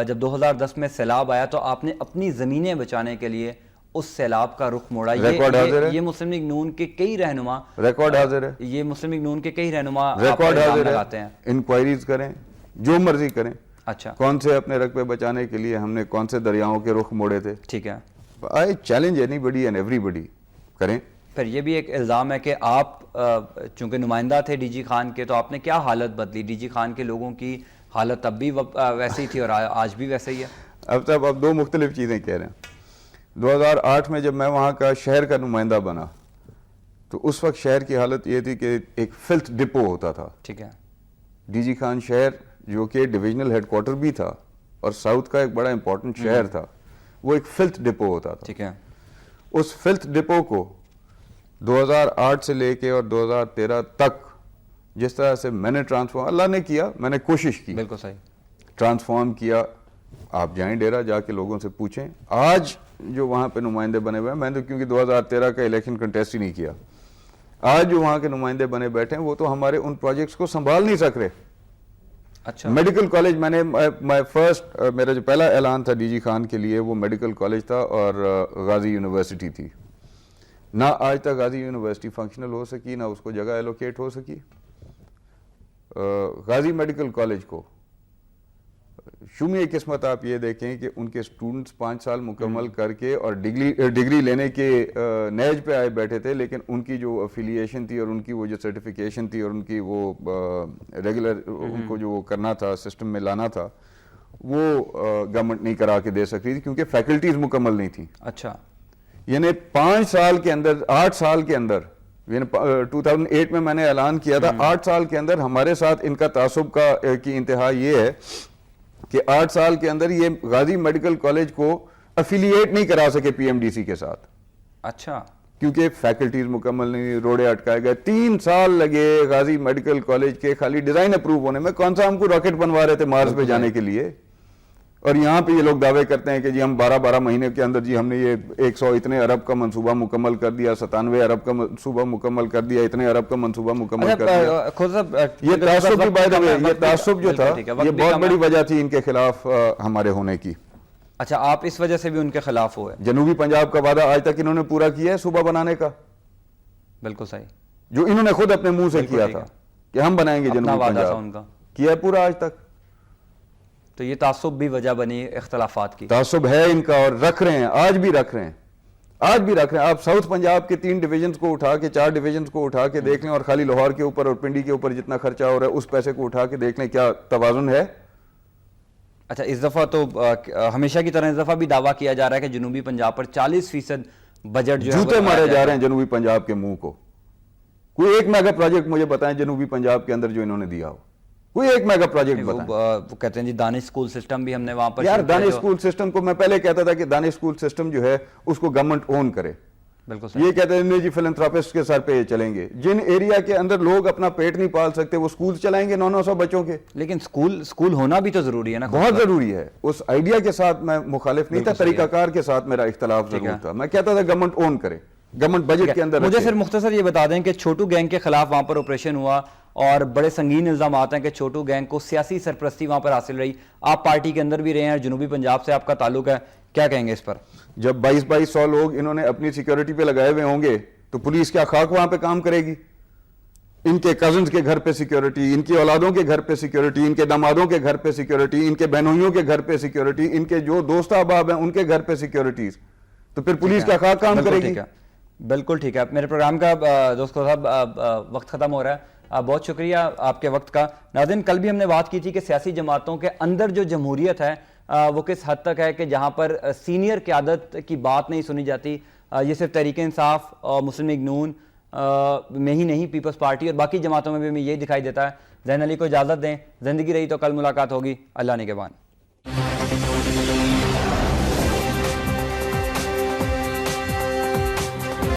جب 2010 میں سیلاب آیا تو آپ نے اپنی زمینیں بچانے کے لیے اس سیلاب کا رخ موڑا. یہ مسلم لیگ نون کے کئی رہنما، ریکارڈ حاضر ہے، یہ مسلم لیگ نون کے کئی رہنما ریکارڈ حاضر لگاتے ہیں. انکوائریز کریں، جو مرضی کریں. اچھا. کون سے اپنے رقبے بچانے کے لیے ہم نے کون سے دریاؤں کے رخ موڑے تھے. ٹھیک ہے. I challenge anybody and everybody, کریں. پھر یہ بھی ایک الزام ہے کہ آپ چونکہ نمائندہ تھے ڈی جی خان کے، تو آپ نے کیا حالت بدلی؟ ڈی جی خان کے لوگوں کی حالت اب بھی ویسی تھی اور آج بھی ویسے ہی ہے. اب صاحب آپ دو مختلف چیزیں کہہ رہے ہیں. 2008 میں جب میں وہاں کا شہر کا نمائندہ بنا تو اس وقت شہر کی حالت یہ تھی کہ ایک فلتھ ڈپو ہوتا تھا. ٹھیک ہے. ڈی جی خان شہر جو کہ ڈویژنل ہیڈ کوارٹر بھی تھا اور ساؤتھ کا ایک بڑا امپورٹنٹ شہر تھا، وہ ایک فلتھ ڈپو ہوتا تھا. ٹھیک ہے. اس فلتھ ڈپو کو 2008 سے لے کے اور 2013 تک جس طرح سے میں نے ٹرانسفارم اللہ نے کیا, میں نے کوشش کی, بالکل صحیح, ٹرانسفارم کیا. آپ جائیں ڈیرہ, جا کے لوگوں سے پوچھیں. آج جو وہاں پہ نمائندے بنے ہوئے ہیں, میں نے کیونکہ 2013 کا الیکشن کنٹیسٹ ہی نہیں کیا, آج جو وہاں کے نمائندے بنے بیٹھے ہیں وہ تو ہمارے ان پروجیکٹس کو سنبھال نہیں سک رہے. اچھا, میڈیکل کالج میں نے میرا جو پہلا اعلان تھا ڈی جی خان کے لیے وہ میڈیکل کالج تھا اور غازی یونیورسٹی تھی. نہ آج تک غازی یونیورسٹی فنکشنل ہو سکی, نہ اس کو جگہ ایلوکیٹ ہو سکی. غازی میڈیکل کالج کو شومی قسمت آپ یہ دیکھیں کہ ان کے سٹوڈنٹس 5 سال مکمل کر کے اور ڈگری لینے کے نیج پہ آئے بیٹھے تھے, لیکن ان کی جو افیلیشن تھی اور ان کی وہ جو سرٹیفیکیشن تھی اور ان کی وہ ریگولر ان کو جو وہ کرنا تھا سسٹم میں لانا تھا وہ گورنمنٹ نہیں کرا کے دے سکتی تھی کیونکہ فیکلٹیز مکمل نہیں تھیں. اچھا, یعنی 5 سال کے اندر 8 سال کے اندر 2008 میں نے اعلان کیا تھا, 8 سال کے اندر ہمارے ساتھ ان کا تعصب کی انتہا یہ ہے کہ 8 سال کے اندر یہ غازی میڈیکل کالج کو افیلیٹ نہیں کرا سکے پی ایم ڈی سی کے ساتھ. اچھا, کیونکہ فیکلٹیز مکمل نہیں, روڑے اٹکائے گئے. 3 سال لگے غازی میڈیکل کالج کے خالی ڈیزائن اپروو ہونے میں. کون سا ہم کو راکٹ بنوا رہے تھے مارس پہ جانے کے لیے, اور یہاں پہ یہ لوگ دعوے کرتے ہیں کہ جی ہم 12 مہینے کے اندر جی ہم نے یہ 100 اتنے ارب کا منصوبہ مکمل کر دیا, 97 ارب کا منصوبہ مکمل کر دیا, اتنے ارب کا منصوبہ مکمل کر دیا. یہ تعصب کی بات ہے, یہ تعصب جو تھا یہ بہت بڑی وجہ تھی ان کے خلاف ہمارے ہونے کی. اچھا, آپ اس وجہ سے بھی ان کے خلاف ہوئے. جنوبی پنجاب کا وعدہ آج تک انہوں نے پورا کیا ہے صوبہ بنانے کا, بالکل صحیح, جو انہوں نے خود اپنے منہ سے کیا تھا کہ ہم بنائیں گے جنوبی پنجاب, کیا ہے پورا آج تک. تو یہ تعصب بھی وجہ بنی اختلافات کی. تعصب ہے ان کا اور رکھ رہے ہیں, آج بھی رکھ رہے ہیں. آپ ساؤتھ پنجاب کے 3 ڈویژنز کو اٹھا کے 4 ڈویژنز کو اٹھا کے دیکھ لیں اور خالی لاہور کے اوپر اور پنڈی کے اوپر جتنا خرچہ ہو رہا ہے اس پیسے کو اٹھا کے دیکھ لیں, کیا توازن ہے. اچھا, اس دفعہ تو ہمیشہ کی طرح اس دفعہ بھی دعویٰ کیا جا رہا ہے کہ جنوبی پنجاب پر 40% بجٹ جو ہے جوتے مارے جا رہے ہیں جنوبی پنجاب کے منہ کو. کوئی ایک میگا پروجیکٹ مجھے بتائیں جنوبی پنجاب کے اندر جو انہوں نے دیا ہو, کوئی ایک میگا پروجیکٹ بتائیں. وہ کہتے ہیں جی دانش اسکول سسٹم بھی ہم نے وہاں پر. یار دانش اسکول سسٹم کو میں پہلے کہتا تھا کہ دانش اسکول سسٹم جو ہے اس کو گورنمنٹ اون کرے. بالکل, یہ کہتے ہیں جی فلنتھراپسٹ کے سر پہ یہ چلیں گے. جن ایریا کے اندر لوگ اپنا پیٹ نہیں پال سکتے وہ اسکول چلائیں گے 900 بچوں کے. لیکن اسکول ہونا بھی تو ضروری ہے نا. بہت ضروری ہے. اس آئیڈیا کے ساتھ میں مخالف نہیں تھا, طریقہ کار کے ساتھ میرا اختلاف ضرور تھا. میں کہتا تھا گورنمنٹ اون کرے, گورنمنٹ بجٹ کے اندر. مجھے صرف مختصر یہ بتا دیں کہ چھوٹو گینگ کے خلاف وہاں پر آپریشن ہوا اور بڑے سنگین الزامات ہیں کہ چھوٹو گینگ کو سیاسی سرپرستی وہاں پر حاصل رہی. آپ پارٹی کے اندر بھی رہے ہیں اور جنوبی پنجاب سے آپ کا تعلق ہے, کیا کہیں گے اس پر؟ جب 2200 لوگ انہوں نے اپنی سیکیورٹی پہ لگائے ہوئے ہوں گے تو پولیس کیا خاک وہاں پہ کام کرے گی؟ ان کے کزنز کے گھر پہ سیکیورٹی, ان کی اولادوں کے گھر پہ سیکیورٹی, ان کے دامادوں کے گھر پہ سیکیورٹی, ان کے بہنوئیوں کے گھر پہ سیکیورٹی, ان کے جو دوست احباب ہیں ان کے گھر پہ سیکیورٹیز, تو پھر پولیس کیا خاک کام کرے گی؟ بالکل ٹھیک ہے. میرے پروگرام کا دوستو صاحب وقت ختم ہو رہا ہے, بہت شکریہ آپ کے وقت کا. ناظرین, کل بھی ہم نے بات کی تھی کہ سیاسی جماعتوں کے اندر جو جمہوریت ہے وہ کس حد تک ہے کہ جہاں پر سینئر قیادت کی بات نہیں سنی جاتی. یہ صرف تحریک انصاف اور مسلم لیگ نون میں ہی نہیں, پیپلز پارٹی اور باقی جماعتوں میں بھی ہمیں یہی دکھائی دیتا ہے. ذہین علی کو اجازت دیں, زندگی رہی تو کل ملاقات ہوگی. اللہ نگہبان.